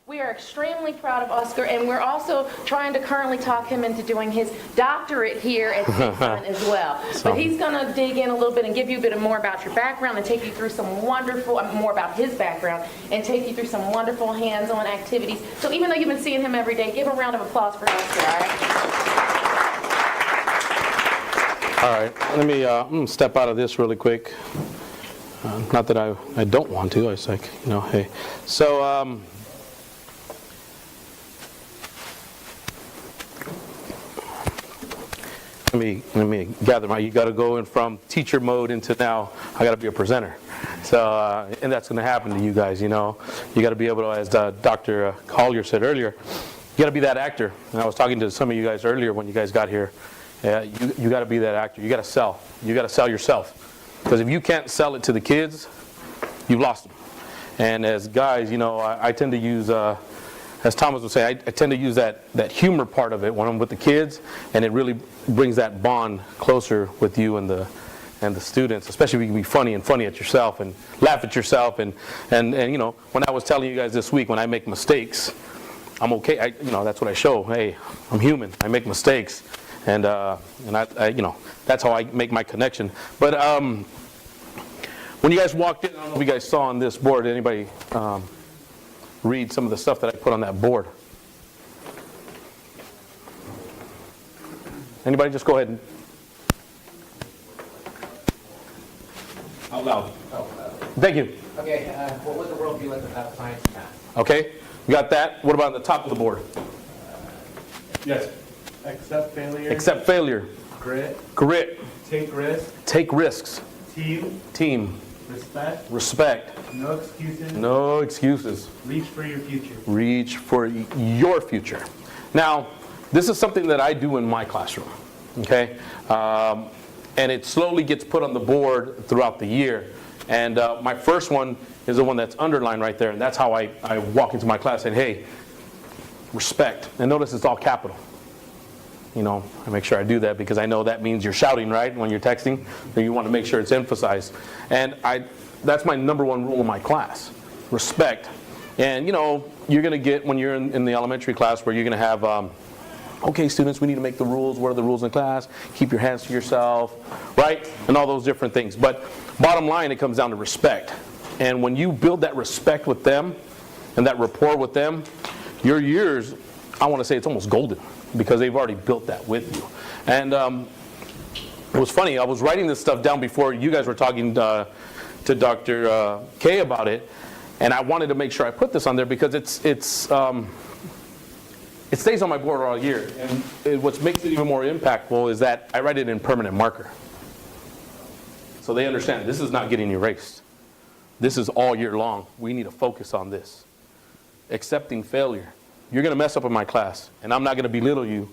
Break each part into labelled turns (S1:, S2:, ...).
S1: We are extremely proud of Oscar, and we're also trying to currently talk him into doing his doctorate here at Stanley as well. But he's going to dig in a little bit and give you a bit more about your background and take you through some wonderful, more about his background, and take you through some wonderful hands-on activities. So even though you've been seeing him every day, give a round of applause for Oscar, all right?
S2: All right, let me I'm gonna step out of this really quick. Not that I don't want to. I was like, hey. So let me gather my. You got to go in from teacher mode into now. I got to be a presenter. So and that's going to happen to you guys. You got to be able to, as Dr. Collier said earlier, you got to be that actor. And I was talking to some of you guys earlier when you guys got here. You got to be that actor. You got to sell. You got to sell yourself. Because if you can't sell it to the kids, you've lost them. And as guys, I tend to use, as Thomas would say, I tend to use that humor part of it when I'm with the kids, and it really brings that bond closer with you and the students. Especially if you can be funny at yourself and laugh at yourself. And when I was telling you guys this week, when I make mistakes, I'm okay. That's what I show. Hey, I'm human. I make mistakes. And I that's how I make my connection. But when you guys walked in, I don't know if you guys saw on this board, anybody read some of the stuff that I put on that board? Anybody? Just go ahead and out loud. Thank you.
S3: Okay, what would the world be like without science and math?
S2: Okay, we got that. What about on the top of the board? Yes.
S4: Accept failure.
S2: Accept failure.
S4: Grit.
S2: Grit.
S4: Take risks.
S2: Take risks.
S4: Team.
S2: Team.
S4: Respect.
S2: Respect.
S4: No excuses.
S2: No excuses.
S4: Reach for your future.
S2: Reach for your future. Now, this is something that I do in my classroom, okay? And it slowly gets put on the board throughout the year. And my first one is the one that's underlined right there, and that's how I walk into my class and, hey, respect. And notice it's all capital. I make sure I do that because I know that means you're shouting, right, when you're texting. So you want to make sure it's emphasized. And that's my number one rule in my class, respect. And, you're going to get, when you're in the elementary class, where you're going to have, okay, students, we need to make the rules. What are the rules in class? Keep your hands to yourself, right? And all those different things. But bottom line, it comes down to respect. And when you build that respect with them and that rapport with them, your years, I want to say it's almost golden, because they've already built that with you. And it was funny, I was writing this stuff down before you guys were talking to Dr. K about it, and I wanted to make sure I put this on there because it stays on my board all year. And what makes it even more impactful is that I write it in permanent marker. So they understand this is not getting erased. This is all year long. We need to focus on this. Accepting failure. You're going to mess up in my class, and I'm not going to belittle you.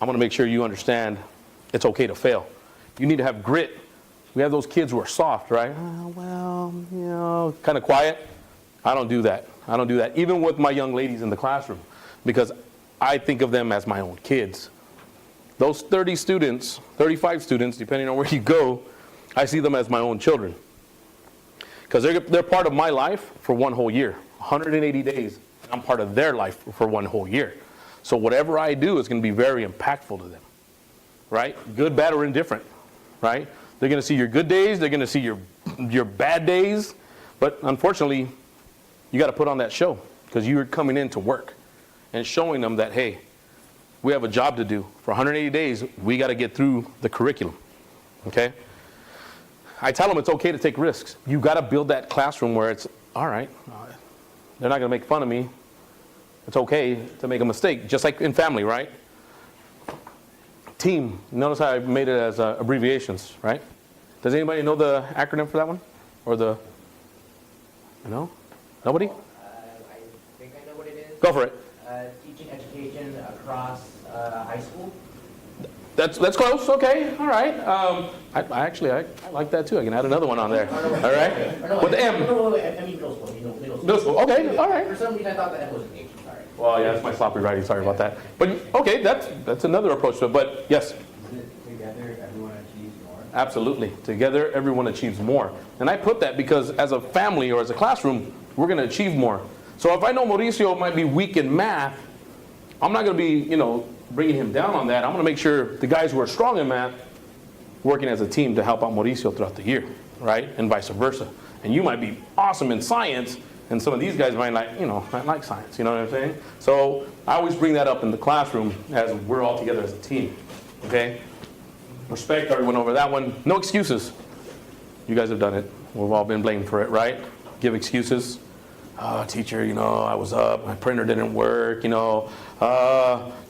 S2: I'm going to make sure you understand it's okay to fail. You need to have grit. We have those kids who are soft, right? Kind of quiet. I don't do that. I don't do that, even with my young ladies in the classroom, because I think of them as my own kids. Those 30 students, 35 students, depending on where you go, I see them as my own children, because they're part of my life for one whole year, 180 days. I'm part of their life for one whole year. So whatever I do is going to be very impactful to them, right? Good, bad, or indifferent, right? They're going to see your good days. They're going to see your bad days. But unfortunately, you got to put on that show, because you're coming in to work and showing them that, hey, we have a job to do. For 180 days, we got to get through the curriculum, okay? I tell them it's okay to take risks. You got to build that classroom where it's, all right, they're not going to make fun of me. It's okay to make a mistake, just like in family, right? Team. Notice how I made it as abbreviations, right? Does anybody know the acronym for that one? Or the, no? Nobody?
S3: I think I know what it is.
S2: Go for it.
S3: Teaching education across high school.
S2: That's close. Okay. All right. I like that too. I can add another one on there. All right. With the M.
S3: No, I mean middle school. Middle school.
S2: Middle school. Okay. All right.
S3: For some reason, I thought that was an H. Sorry.
S2: Well, yeah, that's my sloppy writing. Sorry about that. But okay, that's another approach to it. But yes.
S3: Isn't it together everyone achieves more?
S2: Absolutely. Together, everyone achieves more. And I put that because as a family or as a classroom, we're going to achieve more. So if I know Mauricio might be weak in math, I'm not going to be, bringing him down on that. I'm going to make sure the guys who are strong in math working as a team to help out Mauricio throughout the year, right? And vice versa. And you might be awesome in science, and some of these guys might not like science, you know what I'm saying? So I always bring that up in the classroom as we're all together as a team, okay? Respect, already went over that one. No excuses. You guys have done it. We've all been blamed for it, right? Give excuses. Teacher, I was up, my printer didn't work, no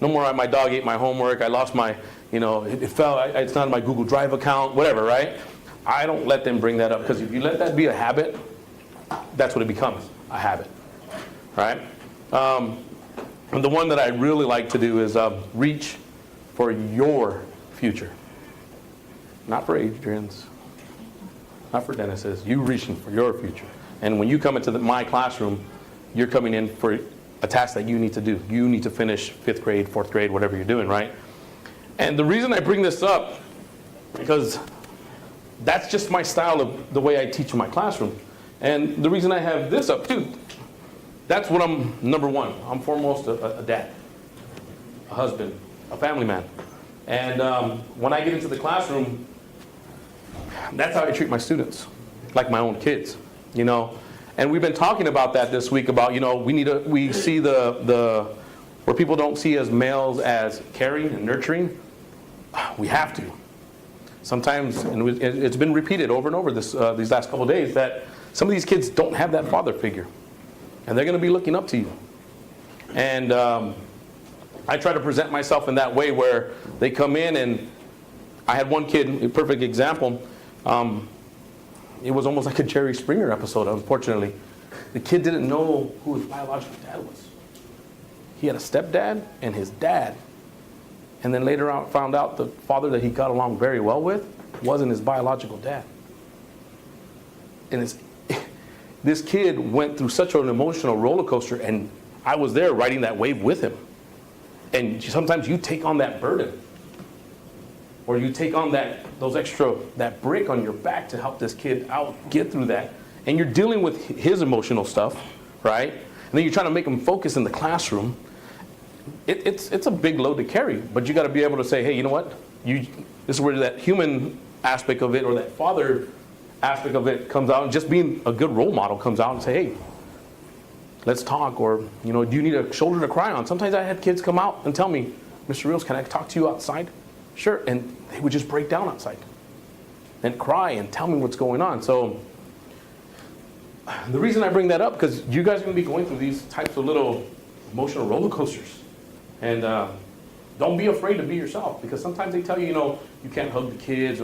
S2: more, my dog ate my homework, I lost my, it fell, it's not in my Google Drive account, whatever, right? I don't let them bring that up, because if you let that be a habit, that's what it becomes, a habit, right? And the one that I really like to do is reach for your future. Not for Adrian's, not for Dennis's, you reaching for your future. And when you come into my classroom, you're coming in for a task that you need to do. You need to finish 5th grade, 4th grade, whatever you're doing, right? And the reason I bring this up, because that's just my style of the way I teach in my classroom. And the reason I have this up too, that's what I'm, number one. I'm foremost a dad, a husband, a family man. And when I get into the classroom, that's how I treat my students, like my own kids. And we've been talking about that this week about, we see where people don't see as males as caring and nurturing. We have to. Sometimes, and it's been repeated over and over these last couple of days, that some of these kids don't have that father figure. And they're going to be looking up to you. And I try to present myself in that way where they come in, and I had one kid, a perfect example. It was almost like a Jerry Springer episode, unfortunately. The kid didn't know who his biological dad was. He had a stepdad and his dad. And then later on found out the father that he got along very well with wasn't his biological dad. And this kid went through such an emotional roller coaster, and I was there riding that wave with him. And sometimes you take on that burden. Or you take on that brick on your back to help this kid out, get through that. And you're dealing with his emotional stuff, right? And then you're trying to make him focus in the classroom. It's a big load to carry, but you got to be able to say, hey, you know what? This is where that human aspect of it, or that father aspect of it comes out, and just being a good role model comes out and say, hey, let's talk. Or, do you need a shoulder to cry on? Sometimes I had kids come out and tell me, Mr. Rios, can I talk to you outside? Sure, and they would just break down outside and cry and tell me what's going on. So the reason I bring that up, because you guys are going to be going through these types of little emotional roller coasters. And don't be afraid to be yourself, because sometimes they tell you, you can't hug the kids.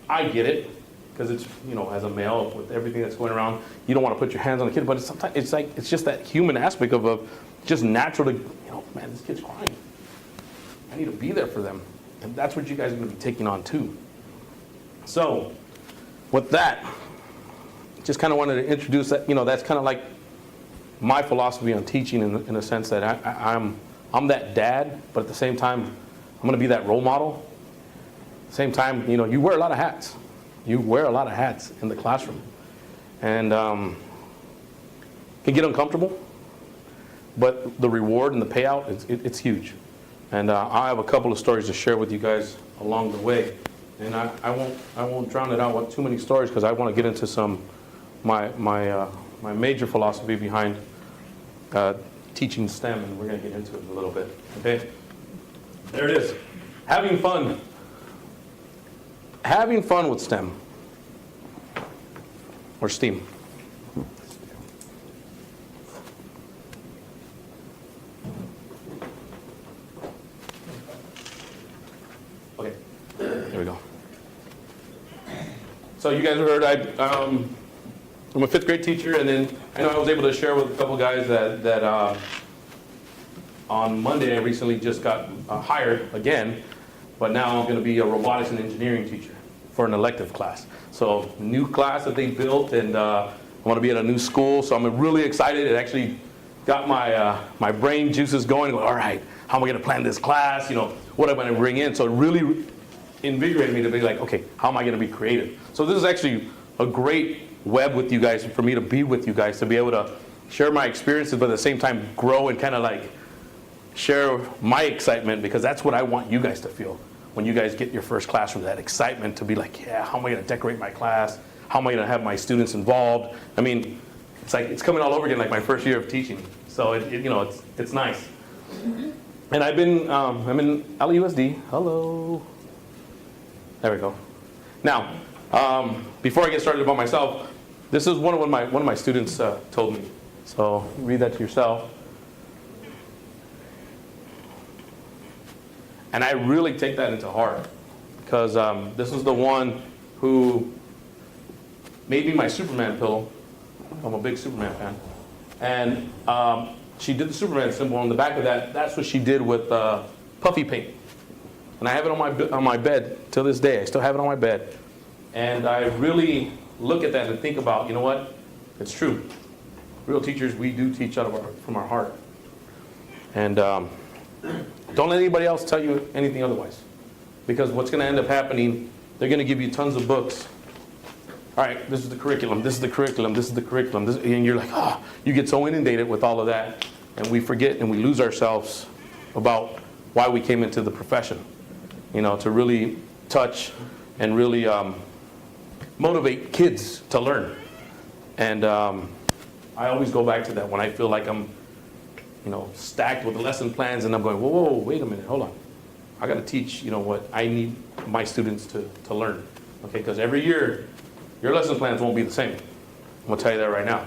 S2: I get it, because it's, as a male with everything that's going around, you don't want to put your hands on the kid. But sometimes it's just that human aspect of just natural to, man, this kid's crying. I need to be there for them. And that's what you guys are going to be taking on too. So, with that, just kind of wanted to introduce that. That's kind of like my philosophy on teaching, in a sense that I'm that dad, but at the same time, I'm going to be that role model. At the same time, you wear a lot of hats. You wear a lot of hats in the classroom, and can get uncomfortable. But the reward and the payout, it's huge. And I have a couple of stories to share with you guys along the way. And I won't drown it out with too many stories, because I want to get into some my major philosophy behind teaching STEM, and we're going to get into it in a little bit. Okay? There it is. Having fun. Having fun with STEM. Or STEAM. Okay, there we go. So you guys heard I'm a 5th grade teacher, and then I was able to share with a couple guys that on Monday I recently just got hired again, but now I'm going to be a robotics and engineering teacher for an elective class. So new class that they built, and I'm going to be at a new school, so I'm really excited. It actually got my brain juices going. All right, how am I going to plan this class? What am I going to bring in? So it really invigorated me to be like, okay, how am I going to be creative? So this is actually a great web with you guys, for me to be with you guys, to be able to share my experiences, but at the same time grow and kind of like share my excitement, because that's what I want you guys to feel when you guys get your first classroom, that excitement to be like, yeah, how am I going to decorate my class? How am I going to have my students involved? I mean, it's like it's coming all over again, like my first year of teaching. So it's nice. And I'm in LUSD. Hello. There we go. Now, before I get started about myself, this is one of my students told me. So read that to yourself. And I really take that into heart, because this is the one who made me my Superman pillow. I'm a big Superman fan. And she did the Superman symbol on the back of that. That's what she did with puffy paint. And I have it on my bed till this day. I still have it on my bed. And I really look at that and think about, you know what? It's true. Real teachers, we do teach from our heart. And don't let anybody else tell you anything otherwise. Because what's going to end up happening, they're going to give you tons of books. All right, this is the curriculum, this is the curriculum, this is the curriculum. And you're like, oh, you get so inundated with all of that. And we forget and we lose ourselves about why we came into the profession. To really touch and really motivate kids to learn. And I always go back to that when I feel like I'm stacked with lesson plans, and I'm going, whoa, wait a minute, hold on. I got to teach, what I need my students to learn. Okay, because every year, your lesson plans won't be the same. I'm going to tell you that right now.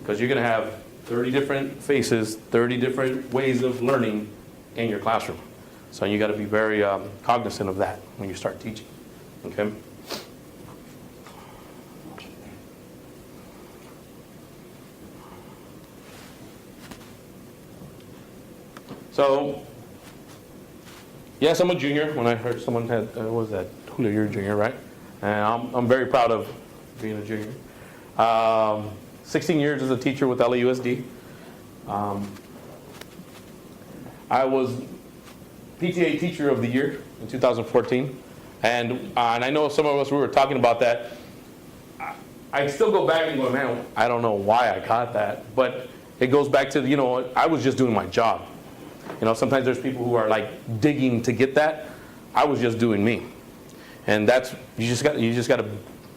S2: Because you're going to have 30 different faces, 30 different ways of learning in your classroom. So you got to be very cognizant of that when you start teaching. Okay? So, yes, I'm a junior. When I heard someone had, what was that? Julio, you're a junior, right? And I'm very proud of being a junior. 16 years as a teacher with LAUSD. I was PTA Teacher of the Year in 2014. And I know some of us, we were talking about that. I still go back and go, man, I don't know why I got that. But it goes back to, I was just doing my job. Sometimes there's people who are like digging to get that. I was just doing me. And that's, you just got to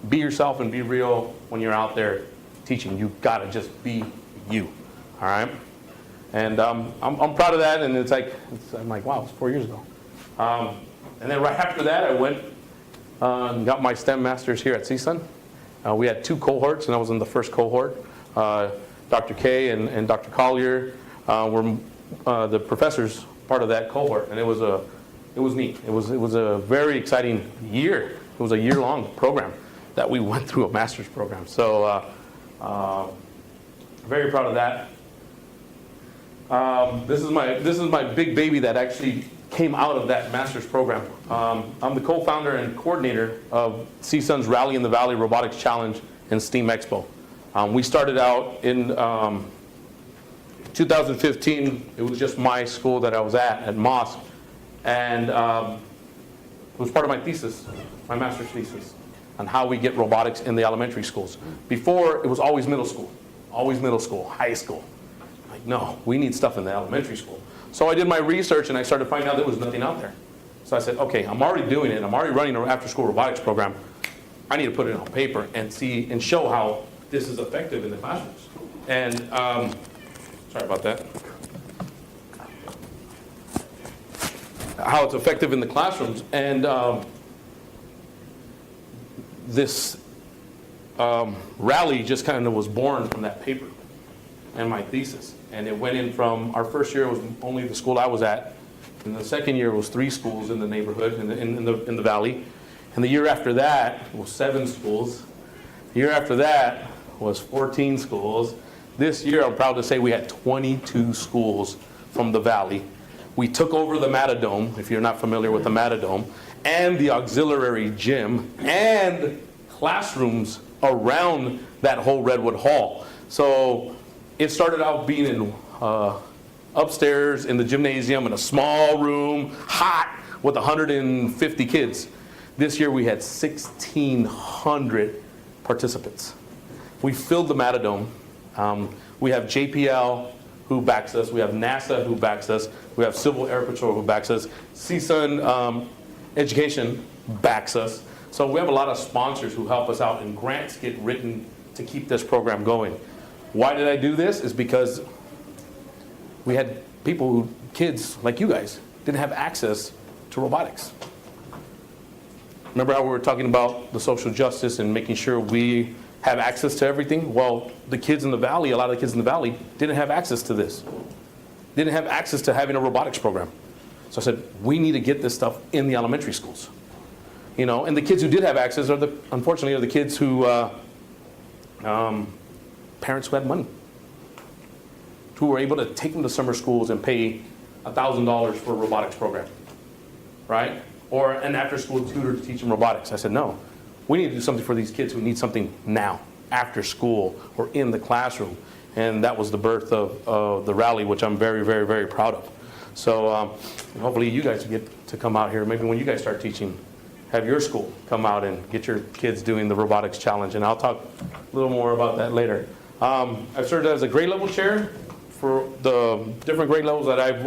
S2: be yourself and be real when you're out there teaching. You got to just be you. All right? And I'm proud of that. And I'm like, wow, it's 4 years ago. And then right after that, I went and got my STEM Masters here at CSUN. We had 2 cohorts, and I was in the first cohort. Dr. K and Dr. Collier were the professors part of that cohort, and it was neat. It was a very exciting year. It was a year-long program that we went through, a master's program. So very proud of that. This is my big baby that actually came out of that master's program. I'm the co-founder and coordinator of CSUN's Rally in the Valley Robotics Challenge and STEAM Expo. We started out in 2015. It was just my school that I was at Mosk, and it was part of my thesis, my master's thesis, on how we get robotics in the elementary schools. Before, it was always middle school, high school. Like, no, we need stuff in the elementary school. So I did my research and I started finding out there was nothing out there. So I said, okay, I'm already doing it. I'm already running an after-school robotics program. I need to put it on paper and see and show how this is effective in the classrooms. And sorry about that. How it's effective in the classrooms. And this rally just kind of was born from that paper and my thesis. And it went in from, our first year was only the school I was at. And the second year was 3 schools in the neighborhood, in the valley. And the year after that was 7 schools. The year after that was 14 schools. This year, I'm proud to say we had 22 schools from the valley. We took over the Matadome, if you're not familiar with the Matadome, and the auxiliary gym, and classrooms around that whole Redwood Hall. So it started out being in upstairs in the gymnasium in a small room, hot, with 150 kids. This year we had 1,600 participants. We filled the Matadome. We have JPL who backs us. We have NASA who backs us. We have Civil Air Patrol who backs us. CSUN Education backs us. So we have a lot of sponsors who help us out, and grants get written to keep this program going. Why did I do this? Is because we had kids like you guys, didn't have access to robotics. Remember how we were talking about the social justice and making sure we have access to everything? Well, the kids in the valley, a lot of the kids in the valley didn't have access to this. Didn't have access to having a robotics program. So I said, we need to get this stuff in the elementary schools. You know, and the kids who did have access unfortunately are the kids who, parents who had money, who were able to take them to summer schools and pay $1,000 for a robotics program, right? Or an after-school tutor to teach them robotics. I said, no, we need to do something for these kids who need something now, after school or in the classroom. And that was the birth of the rally, which I'm very, very, very proud of. So hopefully you guys get to come out here. Maybe when you guys start teaching, have your school come out and get your kids doing the robotics challenge. And I'll talk a little more about that later. I've served as a grade level chair for the different grade levels that I've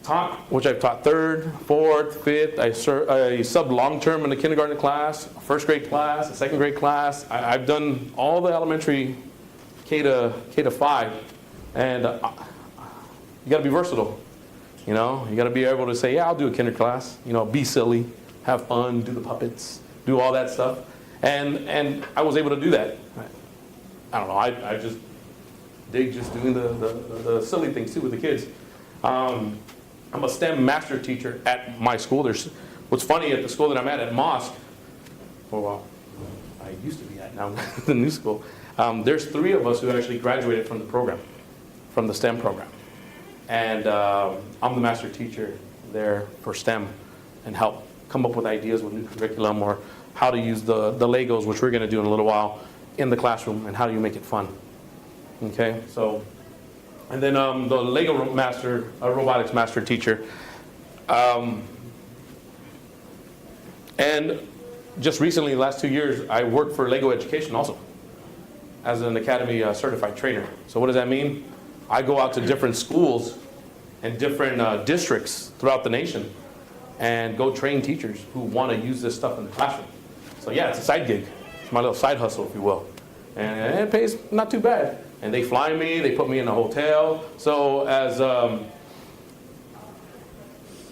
S2: taught, which I've taught 3rd, 4th, 5th. I subbed long-term in the kindergarten class, a 1st grade class, a 2nd grade class. I've done all the elementary K to 5. And you got to be versatile. You know, you got to be able to say, yeah, I'll do a kinder class. You know, be silly, have fun, do the puppets, do all that stuff. And I was able to do that. I don't know, I just dig just doing the silly things too with the kids. I'm a STEM master teacher at my school. What's funny at the school that I'm at Mosk, well, I used to be at now, the new school, there's 3 of us who actually graduated from the program, from the STEM program. And I'm the master teacher there for STEM and help come up with ideas with new curriculum or how to use the Legos, which we're going to do in a little while, in the classroom, and how do you make it fun. Okay, so, and then the Lego robotics master teacher. And just recently, the last 2 years, I worked for Lego Education also as an Academy certified trainer. So what does that mean? I go out to different schools and different districts throughout the nation and go train teachers who want to use this stuff in the classroom. So yeah, it's a side gig. It's my little side hustle, if you will. And it pays not too bad. And they fly me, they put me in a hotel. So as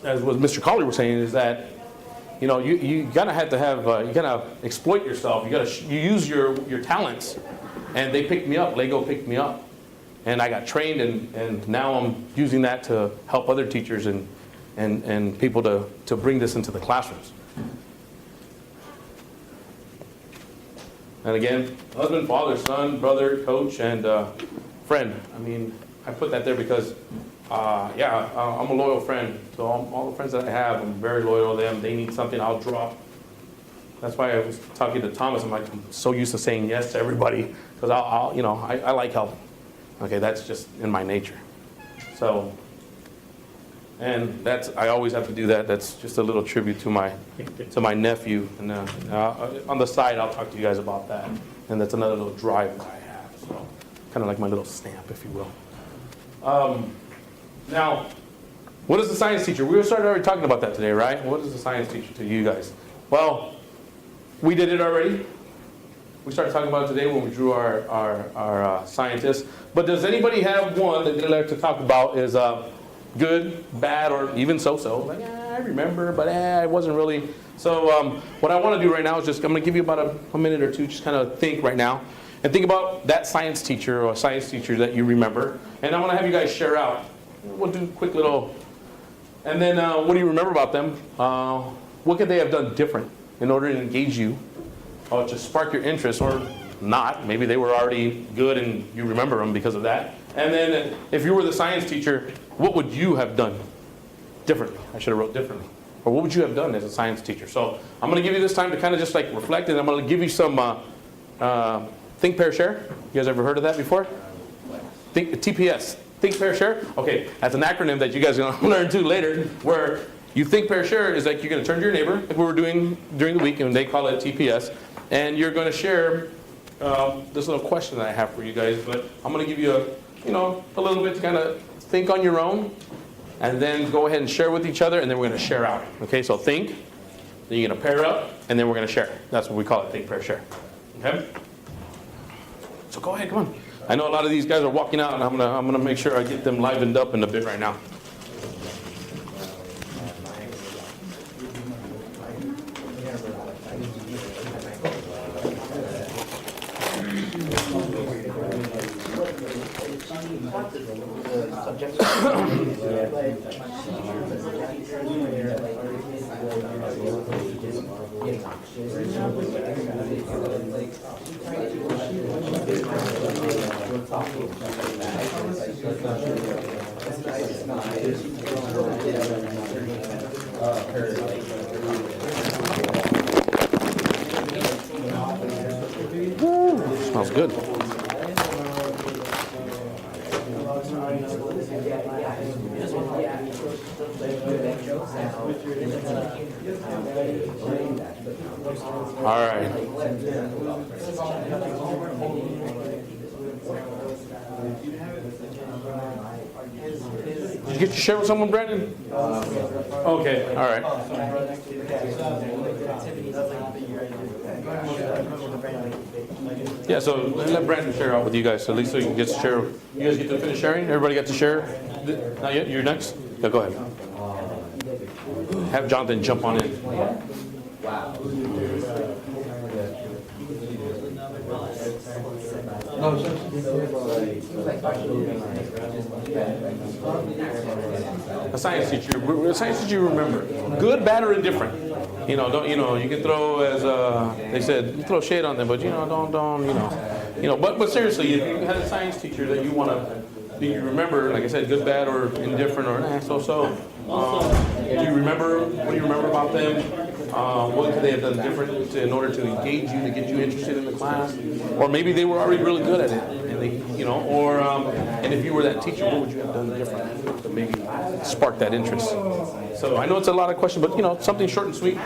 S2: what Mr. Collier was saying is that, you know, you gotta have to have, you gotta exploit yourself. You use your talents. And they picked me up, Lego picked me up. And I got trained, and now I'm using that to help other teachers and people to bring this into the classrooms. And again, husband, father, son, brother, coach, and friend. I mean, I put that there because, I'm a loyal friend to all the friends that I have. I'm very loyal to them. They need something, I'll drop. That's why I was talking to Thomas. I'm so used to saying yes to everybody because I like help. Okay, that's just in my nature. So, and I always have to do that. That's just a little tribute to my nephew. And on the side, I'll talk to you guys about that. And that's another little drive that I have. So, kind of like my little stamp, if you will. Now, what is the science teacher? We started already talking about that today, right? What is the science teacher to you guys? Well, we did it already. We started talking about it today when we drew our scientists. But does anybody have one that they'd like to talk about is good, bad, or even so-so? Like, I remember, but it wasn't really. So what I want to do right now is I'm going to give you about a minute or two, just kind of think right now. And think about that science teacher or science teacher that you remember. And I want to have you guys share out. We'll do a quick little. And then what do you remember about them? What could they have done different in order to engage you? Or to spark your interest, or not. Maybe they were already good and you remember them because of that. And then if you were the science teacher, what would you have done differently? I should have wrote differently. Or what would you have done as a science teacher? So I'm going to give you this time to kind of just like reflect, and I'm going to give you some Think, Pair, Share. You guys ever heard of that before? TPS. Think, Pair, Share? Okay, that's an acronym that you guys are going to learn too later, where you think, pair, share is like you're going to turn to your neighbor, like we were doing during the week, and they call it TPS, and you're going to share this little question that I have for you guys, but I'm going to give you a little bit to kind of think on your own, and then go ahead and share with each other, and then we're going to share out. Okay, so think, then you're going to pair up, and then we're going to share. That's what we call it, think, pair, share. Okay? So go ahead, come on. I know a lot of these guys are walking out, and I'm gonna make sure I get them livened up in a bit right now. Smells good. All right. Did you get to share with someone, Brandon? Okay, all right. Yeah, so let Brandon share out with you guys, so at least so you can get to share. You guys get to finish sharing? Everybody got to share? Not yet? You're next? Yeah, go ahead. Have Jonathan jump on in. A science teacher you remember. Good, bad, or indifferent. Don't you can throw as they said, you throw shade on them, but don't but seriously, if you had a science teacher that you you remember, like I said, good, bad, or indifferent, or so-so. Do you remember? What do you remember about them? What could they have done different in order to engage you, to get you interested in the class? Or maybe they were already really good at it, and they, and if you were that teacher, what would you have done different to maybe spark that interest? So I know it's a lot of questions, but something short and sweet.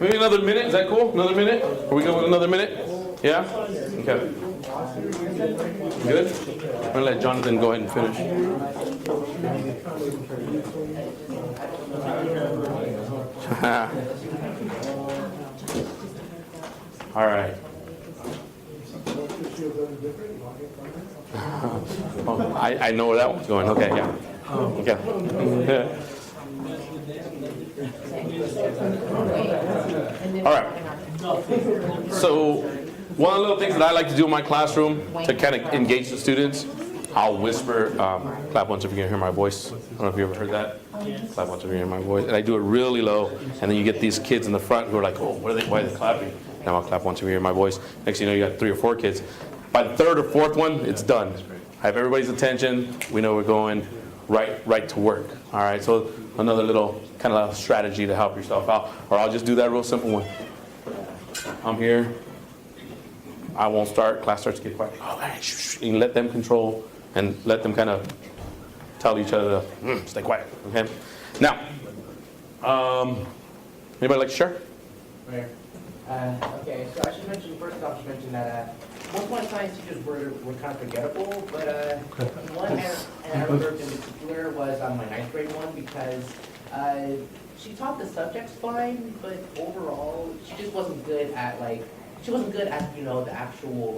S2: Maybe another minute. Is that cool? Another minute? Are we going with another minute? Yeah. Okay. Good? I'm going to let Jonathan go ahead and finish. All right. Oh, I know where that one's going. Okay, yeah. Okay. All right. So one of the little things that I like to do in my classroom to kind of engage the students, I'll whisper, clap once if you can hear my voice. I don't know if you ever heard that. Clap once if you can hear my voice. And I do it really low, and then you get these kids in the front who are like, oh, why are they clapping? Now I'll clap once if you hear my voice. Next thing you know, you got 3 or 4 kids. By the third or fourth one, it's done. I have everybody's attention. We know we're going right to work. All right, so another little kind of strategy to help yourself out. Or I'll just do that real simple one. I'm here. I won't start. Class starts to get quiet. Oh, and let them control and let them kind of tell each other to stay quiet. Okay. Now, anybody like to share?
S3: Right. Okay, so I should mention, first off, I should mention that most of my science teachers were kind of forgettable, but one, and I remember in particular, was my 9th grade one, because she taught the subjects fine, but overall, she just wasn't good at, she wasn't good at, the actual,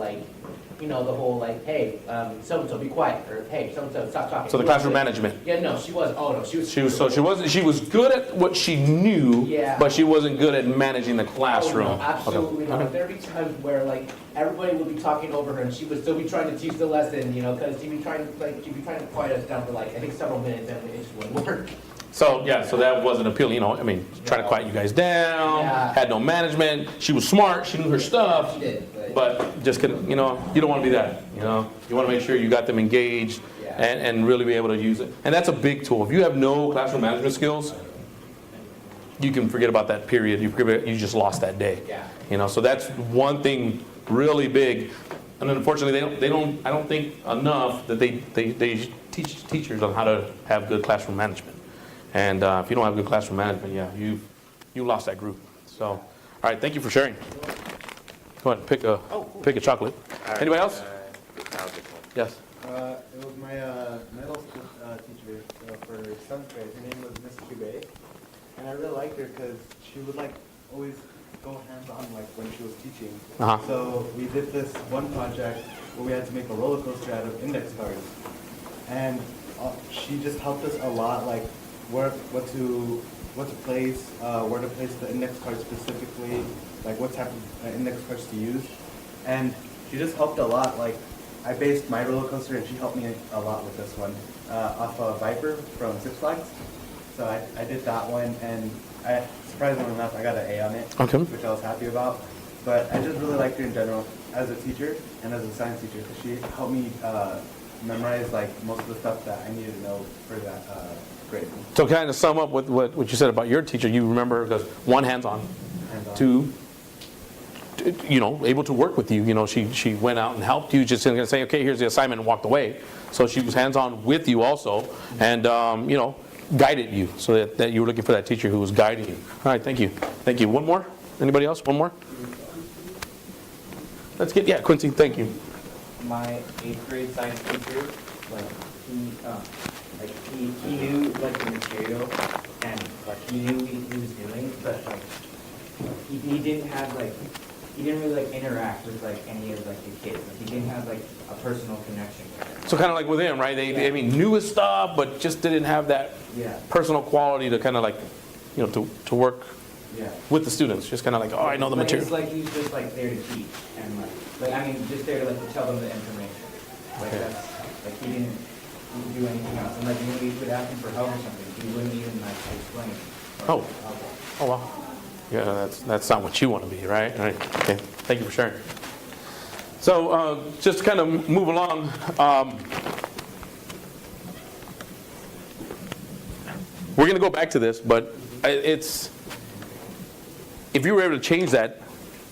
S3: the whole, hey, so-and-so, be quiet, or hey, so-and-so, stop talking.
S2: So the classroom management.
S3: Yeah, no, she was, oh no, she was.
S2: She was good at what she knew,
S3: yeah,
S2: but she wasn't good at managing the classroom.
S3: Oh, no, absolutely not. There'd be times where everybody would be talking over her, and she would still be trying to teach the lesson, because she'd be trying to quiet us down for I think several minutes, and it just wouldn't work.
S2: So that wasn't appealing, trying to quiet you guys down, had no management. She was smart, she knew her stuff,
S3: She did,
S2: but just couldn't, you don't want to be that, You want to make sure you got them engaged and really be able to use it. And that's a big tool. If you have no classroom management skills, you can forget about that period. You just lost that day.
S3: Yeah.
S2: So that's one thing really big. And unfortunately, I don't think enough that they teach teachers on how to have good classroom management. And if you don't have good classroom management, you lost that group. So, all right, thank you for sharing. Go ahead, pick a chocolate. Anybody else? Yes.
S5: It was my middle school teacher for 7th grade. Her name was Miss Cube, and I really liked her because she would like always go hands-on like when she was teaching.
S2: Uh-huh.
S5: So we did this one project where we had to make a roller coaster out of index cards, and she just helped us a lot, like what to place, where to place the index card specifically, like what type of index cards to use, and she just helped a lot. Like I based my roller coaster, and she helped me a lot with this one off of Viper from Six Flags. So I did that one, and surprisingly enough, I got an A on it,
S2: Okay.
S5: which I was happy about. But I just really liked her in general as a teacher and as a science teacher because she helped me memorize like most of the stuff that I needed to know for that grade.
S2: So kind of sum up what you said about your teacher. You remember because one, hands-on.
S5: Hands-on.
S2: Two, able to work with you. She went out and helped you. Just didn't say, okay, here's the assignment, and walked away. So she was hands-on with you also, and guided you, so that you were looking for that teacher who was guiding you. All right, thank you. Thank you. One more? Anybody else? One more? Let's get, Quincy, thank you.
S6: My 8th grade science teacher, he knew like the material, and like he knew what he was doing, but like he didn't really like interact with like any of like the kids. Like, he didn't have like a personal connection with them.
S2: So kind of like with him, right? They knew his stuff, but just didn't have that personal quality to kind of like, to work with the students. Just kind of like, oh, I know the material.
S6: It's like he's just like there to teach, and just there to like to tell them the information. Like
S2: Okay.
S6: that's like he didn't do anything else. And like when we would ask him for help or something, he wouldn't even like explain.
S2: Oh. Oh, wow. Yeah, that's not what you want to be, right? All right. Okay. Thank you for sharing. So just to kind of move along, we're going to go back to this, but if you were able to change that,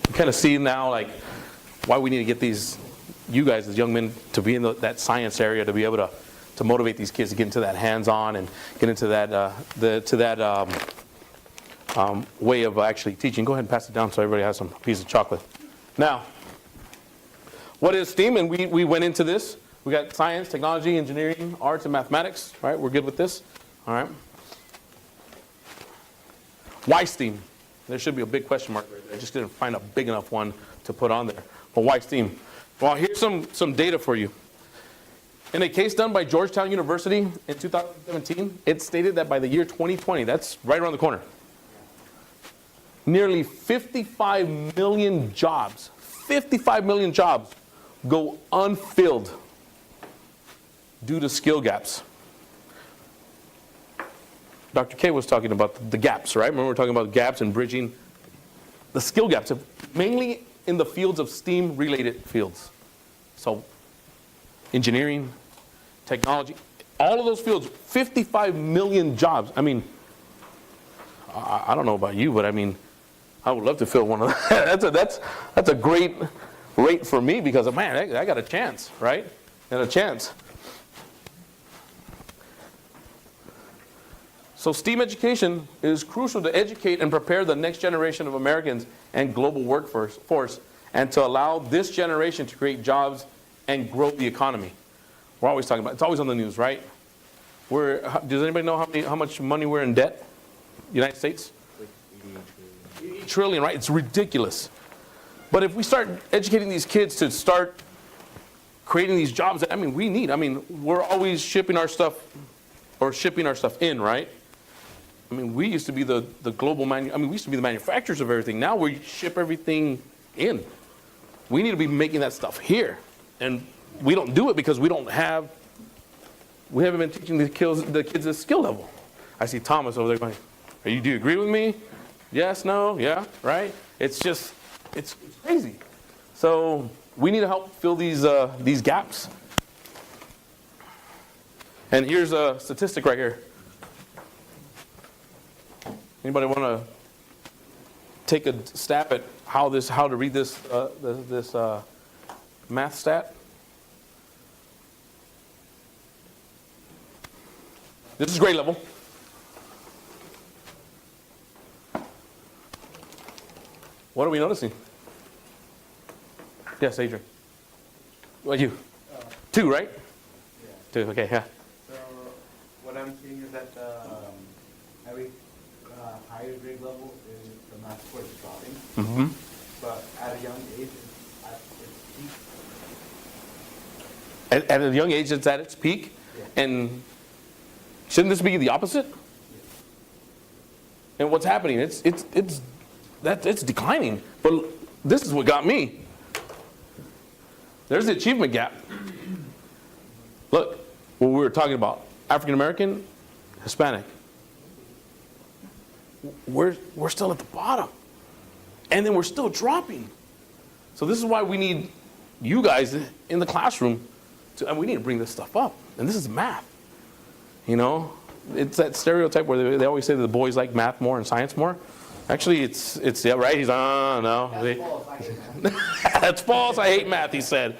S2: you kind of see now like why we need to get you guys as young men to be in that science area, to be able to motivate these kids to get into that hands-on and get into that way of actually teaching. Go ahead and pass it down so everybody has some piece of chocolate. Now, what is STEAM? And we went into this. We got science, technology, engineering, arts, and mathematics. All right, we're good with this. All right. Why STEAM? There should be a big question mark right there. I just didn't find a big enough one to put on there. But why STEAM? Well, here's some data for you. In a case done by Georgetown University in 2017, it stated that by the year 2020, that's right around the corner, nearly 55 million jobs go unfilled due to skill gaps. Dr. K was talking about the gaps, right? Remember we were talking about gaps and bridging the skill gaps, mainly in the fields of STEAM-related fields. So engineering, technology, all of those fields, 55 million jobs. I mean, I don't know about you, but I mean, I would love to fill one of that. That's a great rate for me because, man, I got a chance, right? And a chance. So STEAM education is crucial to educate and prepare the next generation of Americans and global workforce, and to allow this generation to create jobs and grow the economy. We're always talking about, it's always on the news, right? Does anybody know how much money we're in debt? United States? $80 trillion, right? It's ridiculous. But if we start educating these kids to start creating these jobs that, we're always shipping our stuff in, right? We used to be the global we used to be the manufacturers of everything. Now we ship everything in. We need to be making that stuff here. And we don't do it because we haven't been teaching the kids at skill level. I see Thomas over there going, do you agree with me? Yes, no, yeah, right? It's crazy. So we need to help fill these gaps. And here's a statistic right here. Anybody want to take a stab at how to read this math stat? This is grade level. What are we noticing? Yes, Adrian. What you? 2, right?
S5: Yeah.
S2: 2, okay, yeah.
S5: So what I'm seeing is that every higher grade level is the math score is dropping,
S2: Mm-hmm.
S5: but at a young age, it's at its peak.
S2: At a young age, it's at its peak,
S5: Yeah.
S2: and shouldn't this be the opposite? And what's happening? It's declining. But this is what got me. There's the achievement gap. Look, what we were talking about, African American, Hispanic. We're still at the bottom. And then we're still dropping. So this is why we need you guys in the classroom and we need to bring this stuff up. And this is math. You know, it's that stereotype where they always say that the boys like math more and science more. Actually, it's yeah, right. He's no.
S3: That's false, I hate that.
S2: That's false. I hate math, he said.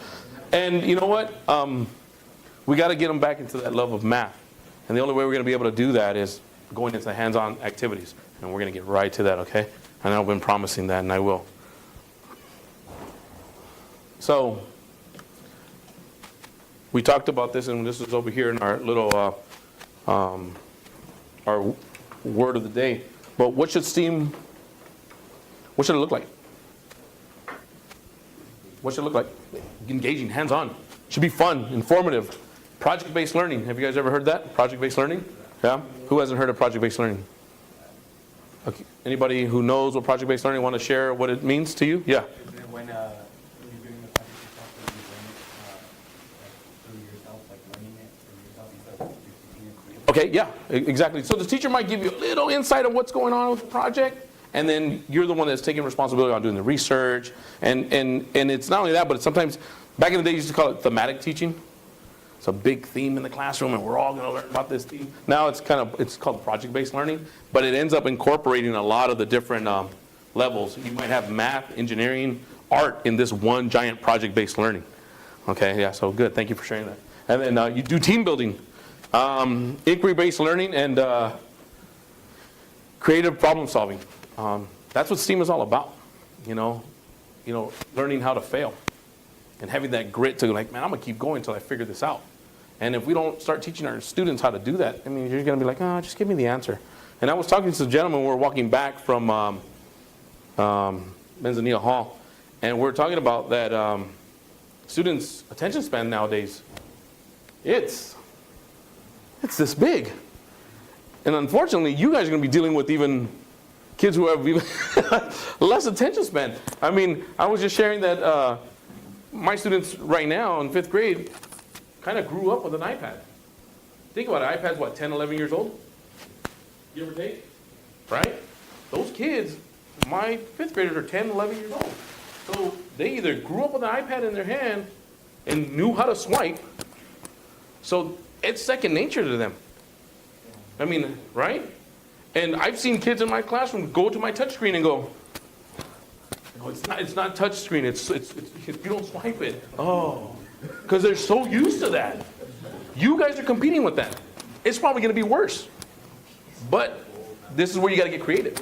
S2: And you know what? We got to get them back into that love of math. And the only way we're going to be able to do that is going into hands-on activities. And we're going to get right to that, okay? And I've been promising that, and I will. So, we talked about this, and this is over here in our little, our word of the day. But what should STEAM, what should it look like? What should it look like? Engaging, hands-on. Should be fun, informative. Project-based learning. Have you guys ever heard that? Project-based learning? Yeah? Who hasn't heard of project-based learning? Okay. Anybody who knows what project-based learning want to share what it means to you? Yeah.
S5: Is it when you're doing the project yourself, when you learn it through yourself, like learning it through yourself instead of just teaching it?
S2: Okay, yeah, exactly. So the teacher might give you a little insight of what's going on with the project, and then you're the one that's taking responsibility on doing the research. And it's not only that, but it's sometimes, back in the day, you used to call it thematic teaching. It's a big theme in the classroom, and we're all going to learn about this theme. Now it's called project-based learning, but it ends up incorporating a lot of the different levels. You might have math, engineering, art in this one giant project-based learning. Okay, yeah, so good. Thank you for sharing that. And then you do team building, inquiry-based learning, and creative problem solving. That's what STEAM is all about. You know, learning how to fail and having that grit to like, man, I'm gonna keep going until I figure this out. And if we don't start teaching our students how to do that, I mean, you're gonna be like, oh, just give me the answer. And I was talking to some gentlemen, we were walking back from Manzanilla Hall, and we're talking about that students' attention span nowadays, it's this big. And unfortunately, you guys are gonna be dealing with even kids who have even less attention span. I mean, I was just sharing that my students right now in 5th grade kind of grew up with an iPad. Think about it, iPad's what, 10, 11 years old? Give or take, right? Those kids, my 5th graders are 10, 11 years old. So they either grew up with an iPad in their hand and knew how to swipe, so it's second nature to them. I mean, right? And I've seen kids in my classroom go to my touchscreen and go, it's not touchscreen, it's you don't swipe it. Oh, because they're so used to that. You guys are competing with that. It's probably going to be worse. But this is where you got to get creative.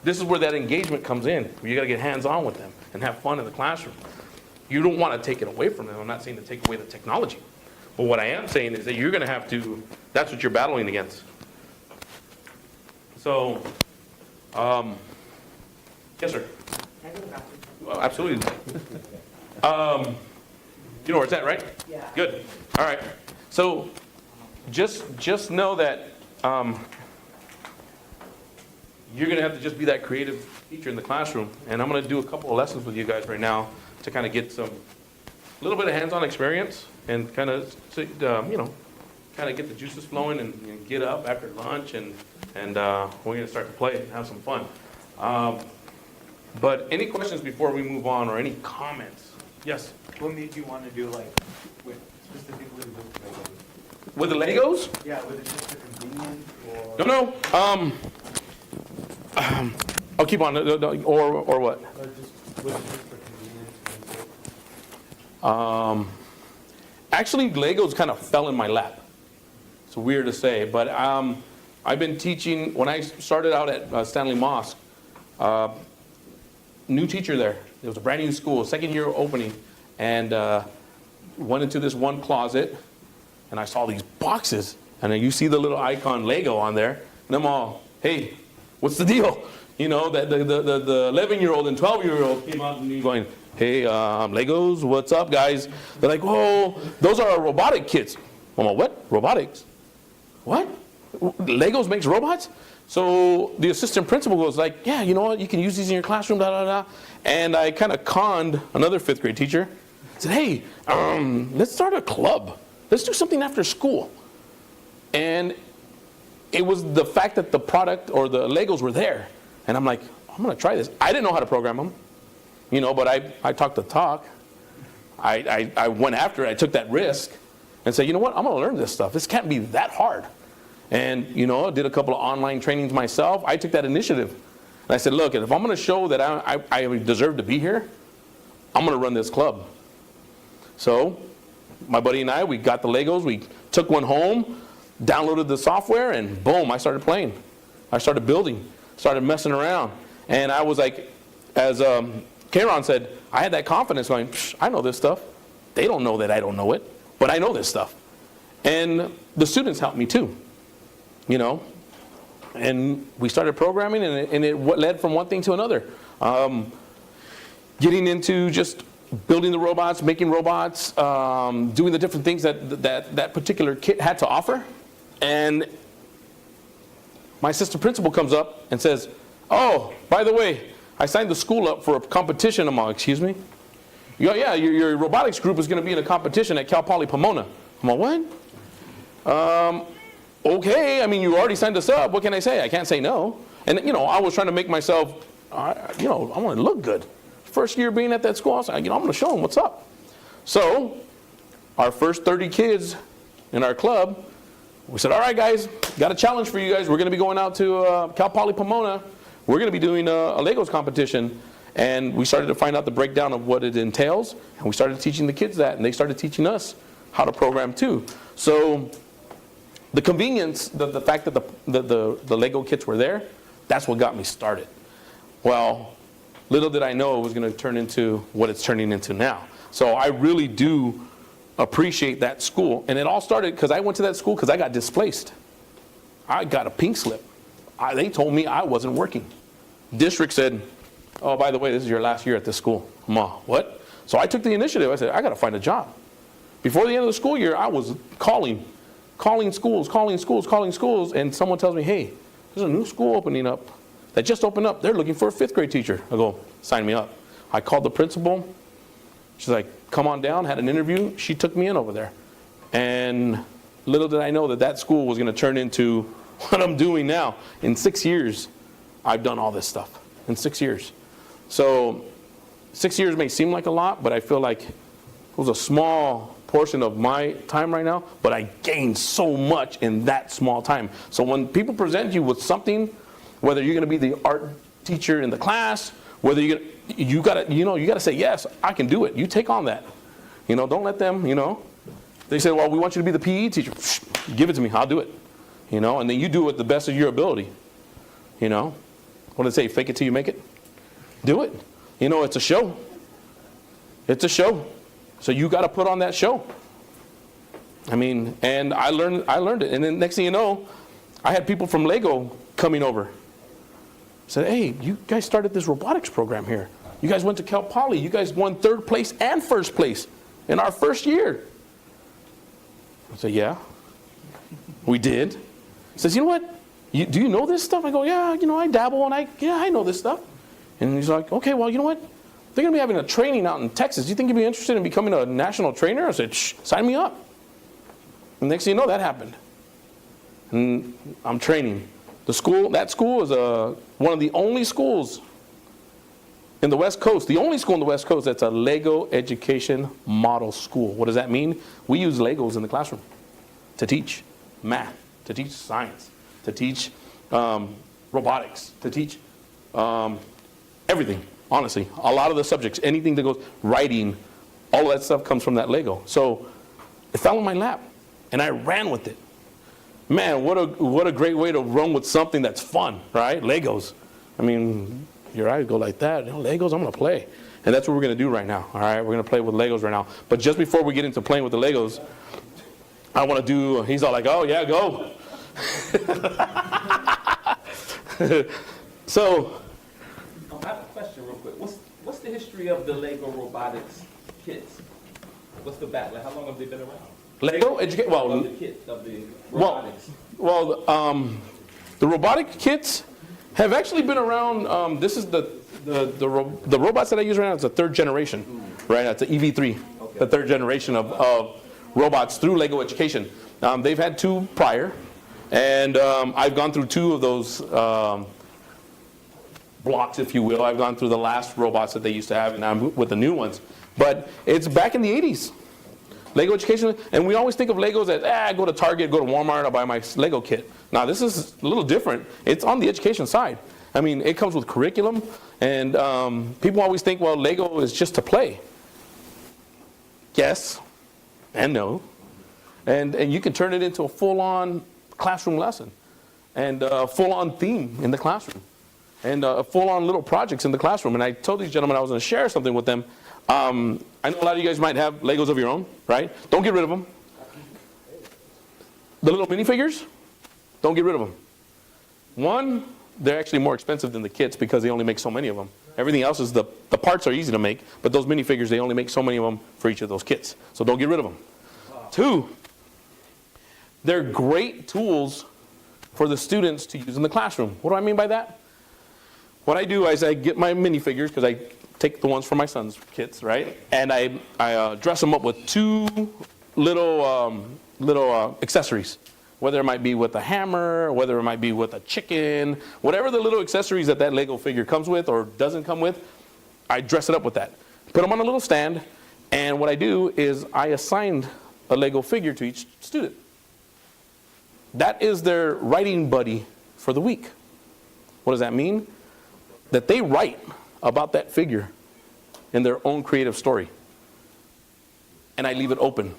S2: This is where that engagement comes in. You got to get hands-on with them and have fun in the classroom. You don't want to take it away from them. I'm not saying to take away the technology. But what I am saying is that you're going to have to, that's what you're battling against. So, yes, sir.
S3: Can I go to the bathroom?
S2: Well, absolutely. You know where it's at, right?
S3: Yeah.
S2: Good. All right. So, just know that you're going to have to just be that creative teacher in the classroom. And I'm going to do a couple of lessons with you guys right now to kind of get a little bit of hands-on experience and kind of, kind of get the juices flowing and get up after lunch and we're going to start to play and have some fun. But any questions before we move on or any comments? Yes?
S5: What made you want to do specifically with Legos?
S2: With the Legos?
S5: Yeah, was it just for convenience or?
S2: No. I'll keep on. Or what?
S5: Or just, was it just for convenience?
S2: Actually, Legos kind of fell in my lap. It's weird to say, but I've been teaching, when I started out at Stanley Mosk, new teacher there. It was a brand new school, second year opening. and went into this one closet, and I saw these boxes, and then you see the little icon Lego on there, and I'm all, hey, what's the deal? You know, that the 11-year-old and 12-year-old came out to me going, hey, Legos, what's up, guys? They're like, whoa, those are our robotic kits. I'm like, what? Robotics? What? Legos makes robots? So the assistant principal was like, yeah, you know what? You can use these in your classroom, da da da. And I kind of conned another 5th grade teacher. I said, hey, let's start a club. Let's do something after school. And it was the fact that the product or the Legos were there. And I'm like, I'm going to try this. I didn't know how to program them, you know, but I talked the talk. I went after it. I took that risk and said, you know what? I'm going to learn this stuff. This can't be that hard. And, you know, I did a couple of online trainings myself. I took that initiative. And I said, look, if I'm going to show that I deserve to be here, I'm going to run this club. So my buddy and I, we got the Legos. We took one home, downloaded the software, and boom, I started playing. I started building, started messing around. And I was like, as Karen said, I had that confidence going, I know this stuff. They don't know that I don't know it, but I know this stuff. And the students helped me too, you know. And we started programming, and it led from one thing to another. Getting into just building the robots, making robots, doing the different things that particular kit had to offer. And my assistant principal comes up and says, oh, by the way, I signed the school up for a competition. I'm like, excuse me? Yeah, your robotics group is going to be in a competition at Cal Poly Pomona. I'm like, what? Okay, I mean, you already signed us up. What can I say? I can't say no. And, you know, I was trying to make myself, you know, I want to look good. First year being at that school, I was like, you know, I'm going to show them what's up. So our first 30 kids in our club, we said, all right, guys, got a challenge for you guys. We're going to be going out to Cal Poly Pomona. We're going to be doing a Legos competition. And we started to find out the breakdown of what it entails. And we started teaching the kids that. And they started teaching us how to program too. So the convenience, the fact that the Lego kits were there, that's what got me started. Well, little did I know it was going to turn into what it's turning into now. So I really do appreciate that school. And it all started because I went to that school because I got displaced. I got a pink slip. They told me I wasn't working. District said, oh, by the way, this is your last year at this school. What? So I took the initiative. I said, I got to find a job. Before the end of the school year, I was calling schools, and someone tells me, hey, there's a new school opening up that just opened up. They're looking for a 5th grade teacher. I go, sign me up. I called the principal. She's like, come on down, had an interview. She took me in over there. And little did I know that school was going to turn into what I'm doing now. In 6 years, I've done all this stuff. In 6 years. So 6 years may seem like a lot, but I feel like it was a small portion of my time right now, but I gained so much in that small time. So when people present you with something, whether you're going to be the art teacher in the class, whether you gotta say, yes, I can do it. You take on that. You know, don't let them, you know. They say, well, we want you to be the PE teacher. Give it to me. I'll do it. You know, and then you do it the best of your ability. You know, what do they say? Fake it till you make it. Do it. You know, it's a show. It's a show. So you got to put on that show. I mean, and I learned it. And then next thing you know, I had people from Lego coming over. Said, hey, you guys started this robotics program here. You guys went to Cal Poly. You guys won 3rd place and 1st place in our first year. I said, yeah, we did. He says, you know what? Do you know this stuff? I go, yeah, you know, I dabble and I know this stuff. And he's like, okay, well, you know what? They're going to be having a training out in Texas. Do you think you'd be interested in becoming a national trainer? I said, sign me up. And next thing you know, that happened. And I'm training. That school is one of the only schools in the West Coast, the only school in the West Coast that's a Lego education model school. What does that mean? We use Legos in the classroom to teach math, to teach science, to teach robotics, to teach everything. Honestly, a lot of the subjects, anything that goes, writing, all of that stuff comes from that Lego. So it fell in my lap, and I ran with it. Man, what a great way to run with something that's fun, right? Legos. I mean, your eyes go like that. Legos, I'm going to play. And that's what we're going to do right now, all right? We're going to play with Legos right now. But just before we get into playing with the Legos, I want to do, he's all like, oh, yeah, go. So,
S7: I have a question real quick. What's the history of the Lego robotics kits? What's the back? Like, how long have they been around?
S2: Lego education,
S7: Of the kits of the robotics.
S2: The robotic kits have actually been around. This is the robots that I use right now. It's the third generation, right? It's the EV3, the third generation of robots through Lego Education. They've had two prior, and I've gone through two of those blocks, if you will. I've gone through the last robots that they used to have, and I'm with the new ones. But it's back in the 80s. Lego Education, and we always think of Legos as, I go to Target, go to Walmart, I'll buy my Lego kit. Now, this is a little different. It's on the education side. I mean, it comes with curriculum, and people always think, well, Lego is just to play. Yes, and no. And you can turn it into a full-on classroom lesson, and a full-on theme in the classroom, and full-on little projects in the classroom. And I told these gentlemen I was going to share something with them. I know a lot of you guys might have Legos of your own, right? Don't get rid of them. The little minifigures, don't get rid of them. One, they're actually more expensive than the kits because they only make so many of them. Everything else is the parts are easy to make, but those minifigures, they only make so many of them for each of those kits. So don't get rid of them. Two, they're great tools for the students to use in the classroom. What do I mean by that? What I do is I get my minifigures, because I take the ones from my son's kits, right? And I dress them up with two little accessories. Whether it might be with a hammer, whether it might be with a chicken, whatever the little accessories that Lego figure comes with or doesn't come with, I dress it up with that. Put them on a little stand, and what I do is I assign a Lego figure to each student. That is their writing buddy for the week. What does that mean? That they write about that figure in their own creative story. And I leave it open.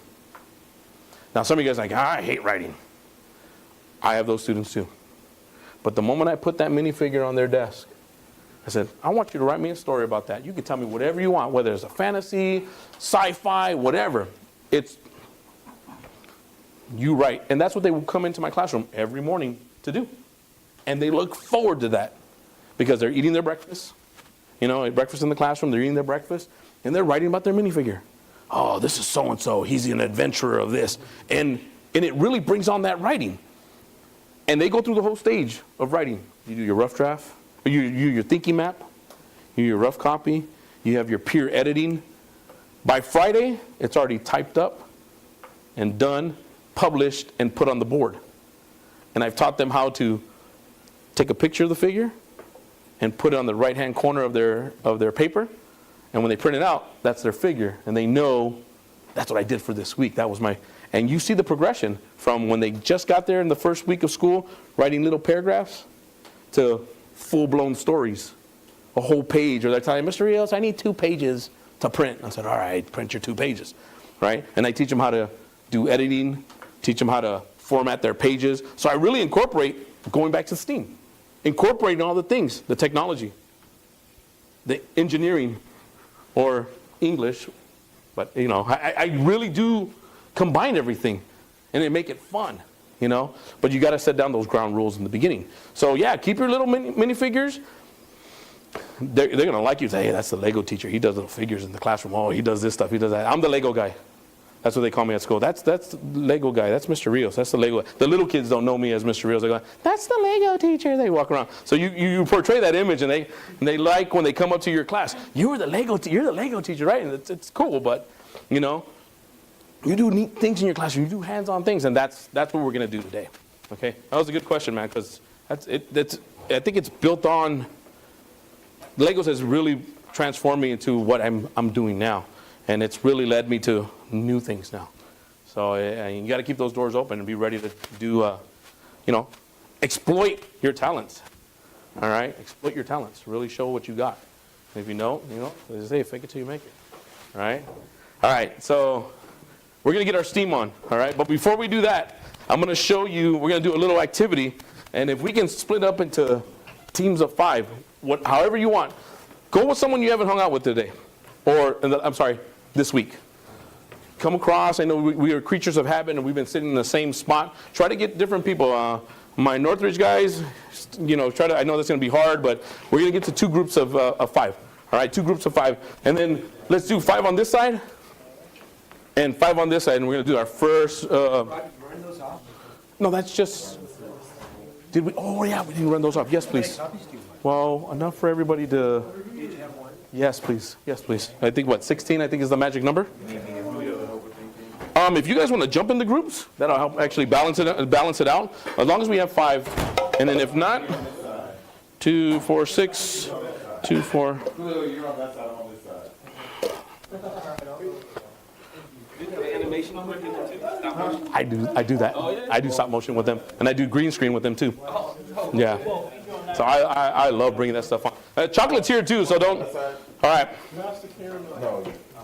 S2: Now some of you guys are like, I hate writing. I have those students too. But the moment I put that minifigure on their desk, I said, I want you to write me a story about that. You can tell me whatever you want, whether it's a fantasy, sci-fi, whatever. It's, you write. And that's what they will come into my classroom every morning to do. And they look forward to that because they're eating their breakfast. You know, breakfast in the classroom, they're eating their breakfast, and they're writing about their minifigure. Oh, this is so-and-so. He's an adventurer of this. And it really brings on that writing. And they go through the whole stage of writing. You do your rough draft, you do your thinking map, you do your rough copy, you have your peer editing. By Friday, it's already typed up and done, published, and put on the board. And I've taught them how to take a picture of the figure and put it on the right-hand corner of their paper. And when they print it out, that's their figure. And they know, that's what I did for this week. That was my, and you see the progression from when they just got there in the first week of school, writing little paragraphs, to full-blown stories, a whole page. Or they're telling Mr. Rios, I need 2 pages to print. I said, all right, print your 2 pages, right? And I teach them how to do editing, teach them how to format their pages. So I really incorporate, going back to STEAM, incorporating all the things, the technology, the engineering, or English, but you know, I really do combine everything, and they make it fun, you know. But you got to set down those ground rules in the beginning. So yeah, keep your little minifigures. They're gonna like you. Say, hey, that's the Lego teacher. He does little figures in the classroom. Oh, he does this stuff. He does that. I'm the Lego guy. That's what they call me at school. That's the Lego guy. That's Mr. Rios. That's the Lego. The little kids don't know me as Mr. Rios. They go, that's the Lego teacher. They walk around. So you portray that image, and they like when they come up to your class. You're the Lego teacher, right? And it's cool, but you know, you do neat things in your classroom. You do hands-on things, and that's what we're gonna do today. Okay, that was a good question, man, because I think it's built on. Legos has really transformed me into what I'm doing now. And it's really led me to new things now. So you got to keep those doors open and be ready to do, you know, exploit your talents. All right? Exploit your talents. Really show what you got. And if you know, they say fake it till you make it. All right? All right. So we're going to get our steam on. All right? But before we do that, I'm going to show you, we're going to do a little activity. And if we can split up into teams of 5, however you want. Go with someone you haven't hung out with today, or this week. Come across. I know we are creatures of habit, and we've been sitting in the same spot. Try to get different people. My Northridge guys, I know that's going to be hard, but we're going to get to 2 groups of 5. All right, 2 groups of 5, and then let's do 5 on this side and 5 on this side, and we're going to do our first. No, that's just. Did we? Oh yeah, we didn't run those off. Yes, please. Well, enough for everybody to. Yes, please. Yes, please. I think 16. I think is the magic number. If you guys want to jump into groups, that'll help actually balance it out. As long as we have 5, and then if not, 2, 4, 6, 2, 4.
S7: You're on that side, I'm on this side. Animation stop motion?
S2: I do that. I do stop motion with them, and I do green screen with them too. Yeah. So I love bringing that stuff on. Chocolate's here too, so don't. All right.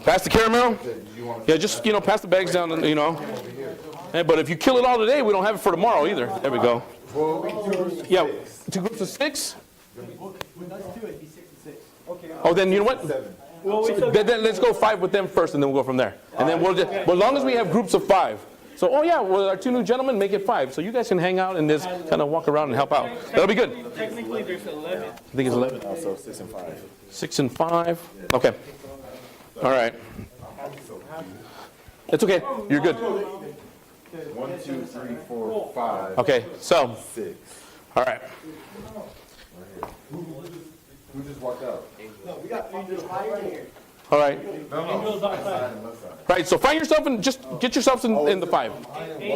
S2: Pass the caramel. Yeah, just pass the bags down, Hey, but if you kill it all today, we don't have it for tomorrow either. There we go. Yeah, 2 groups of 6. Oh, then you know what? Then let's go 5 with them first, and then we'll go from there. And then we'll as long as we have groups of 5. So, our 2 new gentlemen, make it 5. So you guys can hang out and just kind of walk around and help out. That'll be good.
S6: Technically, there's 11.
S2: I think it's 11.
S5: Also 6 and 5.
S2: 6 and 5. Okay. All right. It's okay. You're good.
S5: 1, 2, 3, 4, 5.
S2: Okay. So.
S5: 6.
S2: All right.
S5: Who just walked out?
S2: All right. Right. So find yourself and just get yourselves in the 5.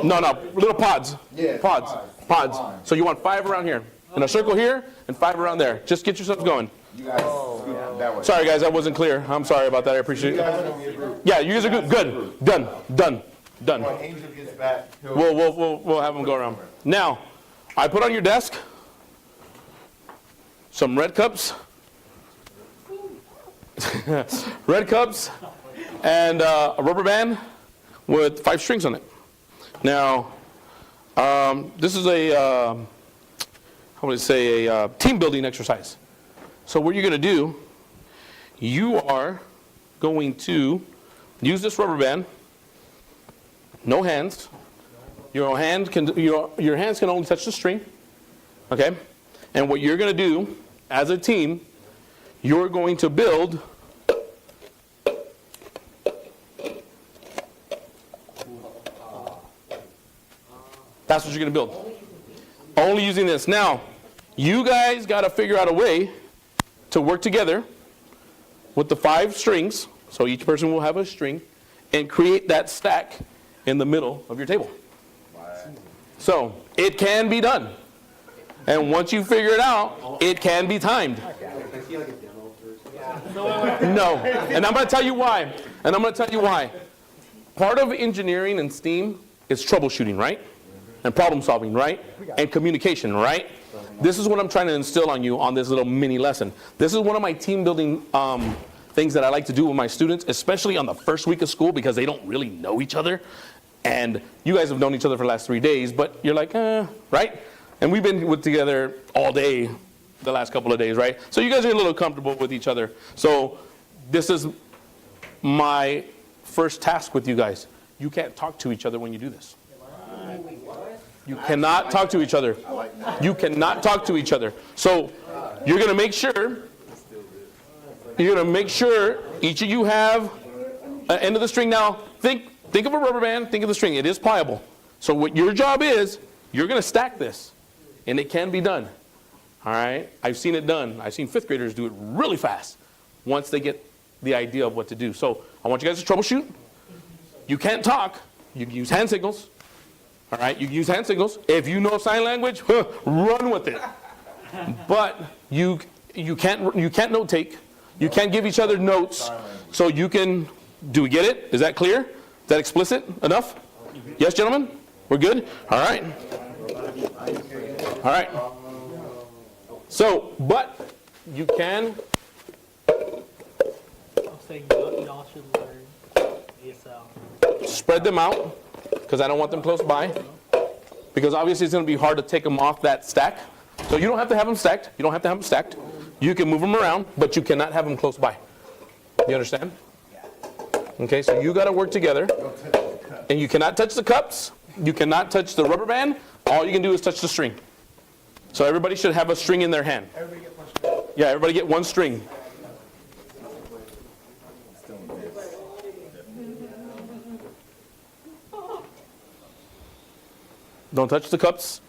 S2: No, little pods.
S5: Yeah.
S2: Pods. So you want 5 around here, in a circle here, and 5 around there. Just get yourselves going.
S5: You guys that way.
S2: Sorry, guys, I wasn't clear. I'm sorry about that. I appreciate it. Yeah, you guys are good. Good. Done.
S5: When Angel gets back,
S2: We'll have them go around. Now, I put on your desk some red cups. Red cups and a rubber band with 5 strings on it. Now, this is a team building exercise. So what you're going to do, you are going to use this rubber band. No hands. Your hands can only touch the string. Okay? And what you're going to do as a team, you're going to build that's what you're going to build. Only using this. Now, you guys got to figure out a way to work together with the 5 strings, so each person will have a string, and create that stack in the middle of your table. So, it can be done. And once you figure it out, it can be timed. No. And I'm going to tell you why. Part of engineering and STEAM is troubleshooting, right? And problem solving, right? And communication, right? This is what I'm trying to instill on you on this little mini lesson. This is one of my team building things that I like to do with my students, especially on the first week of school because they don't really know each other. And you guys have known each other for the last 3 days, but you're like, right? And we've been together all day the last couple of days, right? So you guys are a little comfortable with each other. So this is my first task with you guys. You can't talk to each other when you do this. You cannot talk to each other. You cannot talk to each other. So you're going to make sure each of you have an end of the string. Now, think of a rubber band, think of the string. It is pliable. So what your job is, you're going to stack this. And it can be done. All right? I've seen it done. I've seen 5th graders do it really fast once they get the idea of what to do. So I want you guys to troubleshoot. You can't talk. You can use hand signals. All right? You can use hand signals. If you know sign language, run with it. But you can't note take. You can't give each other notes. So you can, do we get it? Is that clear? Is that explicit enough? Yes, gentlemen? We're good? All right. All right. So, but you can.
S8: I'm saying y'all should learn ASL.
S2: Spread them out, because I don't want them close by. Because obviously it's going to be hard to take them off that stack. So you don't have to have them stacked. You don't have to have them stacked. You can move them around, but you cannot have them close by. You understand? Okay, so you got to work together. And you cannot touch the cups. You cannot touch the rubber band. All you can do is touch the string. So everybody should have a string in their hand.
S5: Everybody get one string.
S2: Yeah, everybody get one string. Don't touch the cups.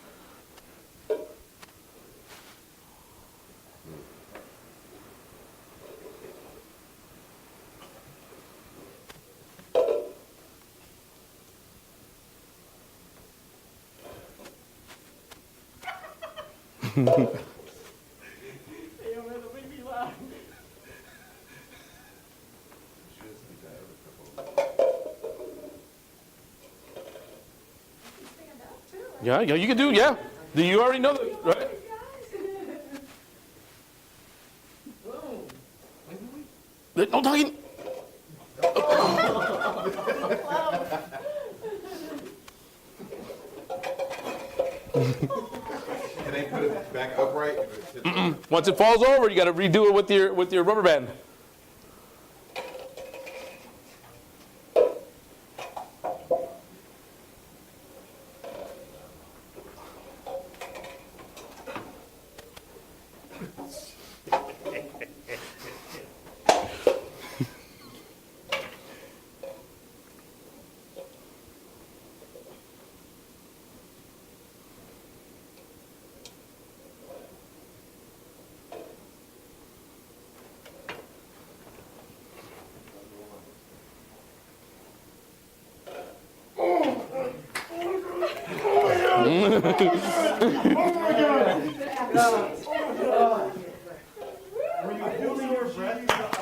S2: Yeah, you can do, yeah. Do you already know that, right? No talking.
S9: Can I put it back upright?
S2: Once it falls over, you got to redo it with your rubber band.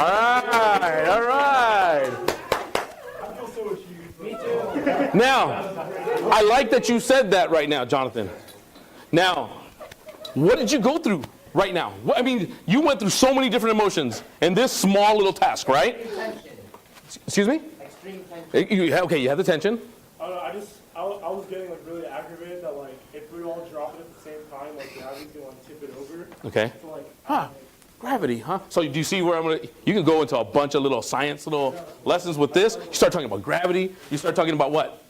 S2: All right. Now, I like that you said that right now, Jonathan. Now, what did you go through right now? I mean, you went through so many different emotions in this small little task, right?
S3: Tension.
S2: Excuse me?
S3: Extreme tension.
S2: Okay, you have the tension.
S10: I don't know, I was getting like really aggravated that like if we all drop it at the same time, like gravity's gonna like tip it over.
S2: Okay.
S10: So like,
S2: Gravity, huh? So do you see where I'm going to, you can go into a bunch of little science, little lessons with this. You start talking about gravity. You start talking about what?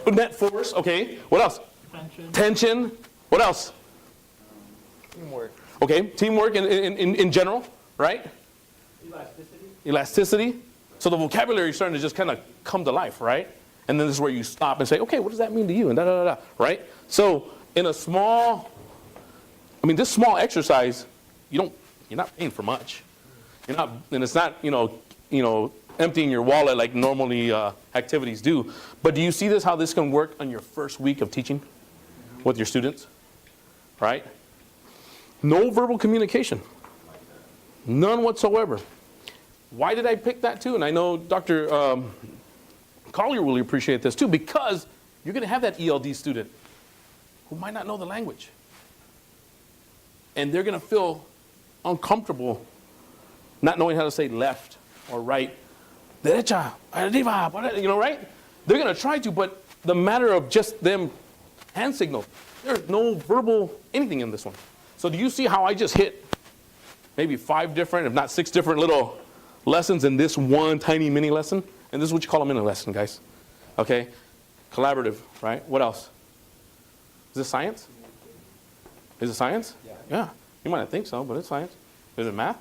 S2: Net force, okay. What else? Tension. What else?
S6: Teamwork.
S2: Okay, teamwork in general, right? Elasticity. So the vocabulary is starting to just kind of come to life, right? And then this is where you stop and say, okay, what does that mean to you? And da-da-da-da, right? So in a small, this small exercise, you're not paying for much. You're not, and it's not, emptying your wallet like normally activities do. But do you see this, how this can work on your first week of teaching with your students, right? No verbal communication, none whatsoever. Why did I pick that too? And I know Dr. Collier will appreciate this too, because you're going to have that ELD student who might not know the language. And they're going to feel uncomfortable not knowing how to say left or right. Derecha, arriba, right? They're going to try to, but the matter of just them hand signal, there's no verbal anything in this one. So do you see how I just hit maybe 5 different, if not 6 different little lessons in this one tiny mini lesson? And this is what you call a mini lesson, guys. Okay? Collaborative, right? What else? Is this science? Is it science? Yeah. You might not think so, but it's science. Is it math?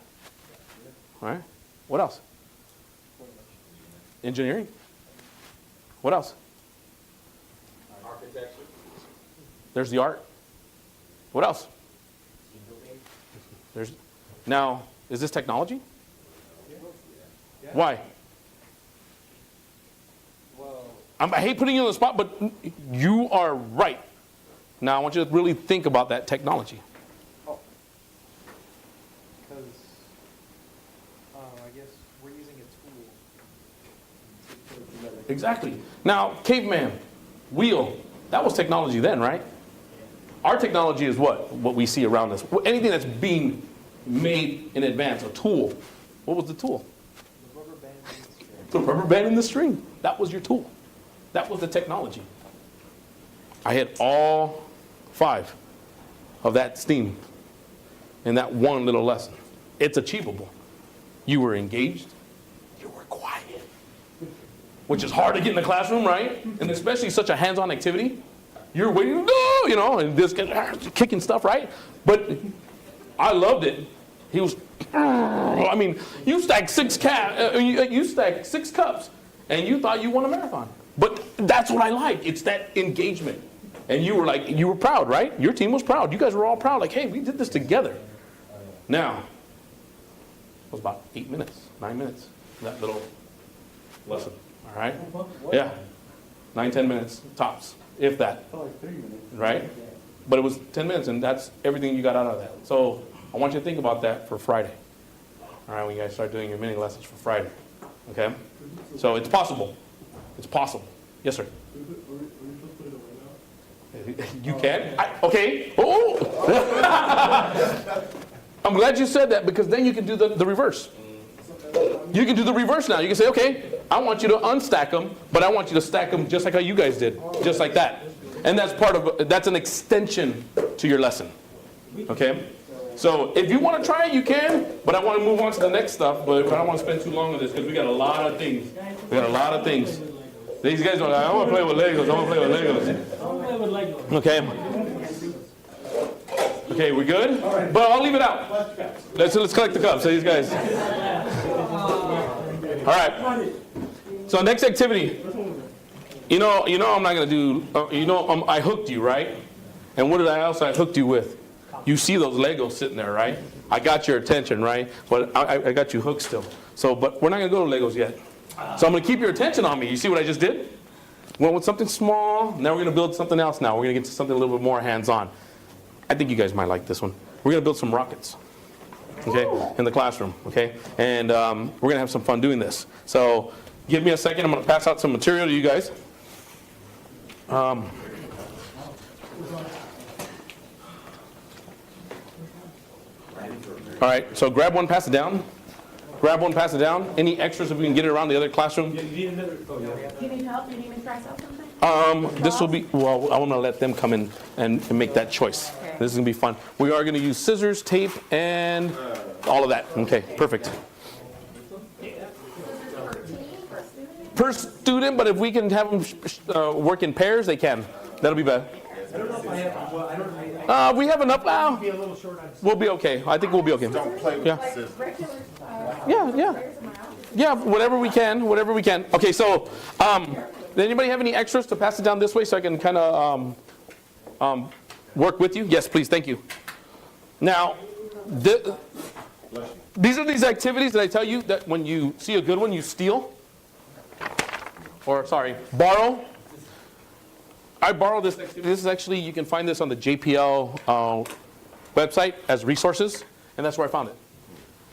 S2: All right. What else? Engineering. What else?
S7: Architecture.
S2: There's the art. What else? Now, is this technology? Why? I hate putting you on the spot, but you are right. Now, I want you to really think about that technology.
S10: because I guess we're using a tool.
S2: Exactly. Now, caveman, wheel, that was technology then, right? Our technology is what? What we see around us. Anything that's being made in advance, a tool. What was the tool? The rubber band in the string. That was your tool. That was the technology. I hit all 5 of that steam. in that one little lesson. It's achievable. You were engaged. You were quiet. Which is hard to get in the classroom, right? And especially such a hands-on activity. You're waiting, no, you know, and this kicking stuff, right? But I loved it. He was, I mean, you stacked six cups, and you thought you won a marathon. But that's what I like. It's that engagement. And you were proud, right? Your team was proud. You guys were all proud. Like, hey, we did this together. Now, it was about 8 minutes, 9 minutes, that little lesson. All right? Yeah. 9, 10 minutes, tops, if that. Right? But it was 10 minutes, and that's everything you got out of that. So I want you to think about that for Friday. All right, when you guys start doing your mini lessons for Friday. Okay? So it's possible. It's possible. Yes, sir. You can? Okay. Oh! I'm glad you said that, because then you can do the reverse. You can do the reverse now. You can say, okay, I want you to unstack them, but I want you to stack them just like how you guys did. Just like that. And that's an extension to your lesson. Okay? So if you want to try it, you can, but I want to move on to the next stuff, but I don't want to spend too long on this because we got a lot of things. We got a lot of things. These guys are like, I want to play with Legos. I want to play with Legos. Okay. Okay, we good? But I'll leave it out. Let's collect the cups. So these guys. All right. So next activity. You know I'm not going to do, I hooked you, right? And what did I hooked you with? You see those Legos sitting there, right? I got your attention, right? But I got you hooked still. So, but we're not going to go to Legos yet. So I'm going to keep your attention on me. You see what I just did? Went with something small. Now we're going to build something else now. We're going to get to something a little bit more hands-on. I think you guys might like this one. We're going to build some rockets, okay, in the classroom, okay? And we're going to have some fun doing this. So give me a second. I'm going to pass out some material to you guys. All right, so grab one, pass it down. Grab one, pass it down. Any extras if we can get it around the other classroom?
S1: Do you need help? Do you need me to try something?
S2: This will be, well, I want to let them come in and make that choice.
S1: Okay.
S2: This is going to be fun. We are going to use scissors, tape, and all of that. Okay, perfect. Per student, but if we can have them work in pairs, they can. That'll be better. We have enough now. We'll be okay. I think we'll be okay.
S9: Don't play with the scissors.
S2: Yeah, whatever we can. Okay, so does anybody have any extras to pass it down this way so I can kind of work with you? Yes, please. Thank you. Now, these are these activities that I tell you that when you see a good one, you steal. Or, sorry, borrow. I borrowed this activity. This is actually, you can find this on the JPL website as resources, and that's where I found it.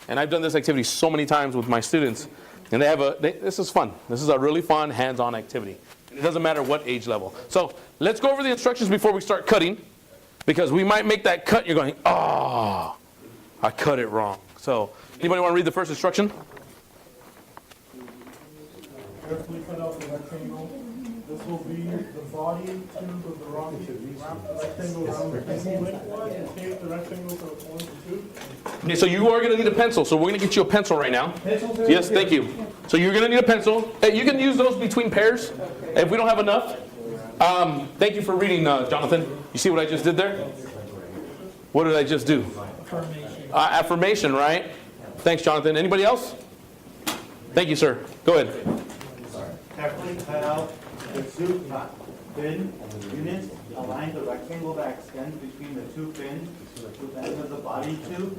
S2: And I've done this activity so many times with my students, and this is fun. This is a really fun, hands-on activity. It doesn't matter what age level. So let's go over the instructions before we start cutting, because we might make that cut, you're going, oh, I cut it wrong. So anybody want to read the first instruction?
S10: Carefully cut out the rectangle. This will be the body tube of the rocket. Wrap the rectangle around the pencil lengthwise and tape the rectangle so it forms the tube.
S2: Okay, so you are going to need a pencil. So we're going to get you a pencil right now. Yes, thank you. So you're going to need a pencil. You can use those between pairs if we don't have enough. Thank you for reading, Jonathan. You see what I just did there? What did I just do? Affirmation, right? Thanks, Jonathan. Anybody else? Thank you, sir. Go ahead.
S5: Carefully cut out the two fin units. Align the rectangle that extends between the two fins with the end of the body tube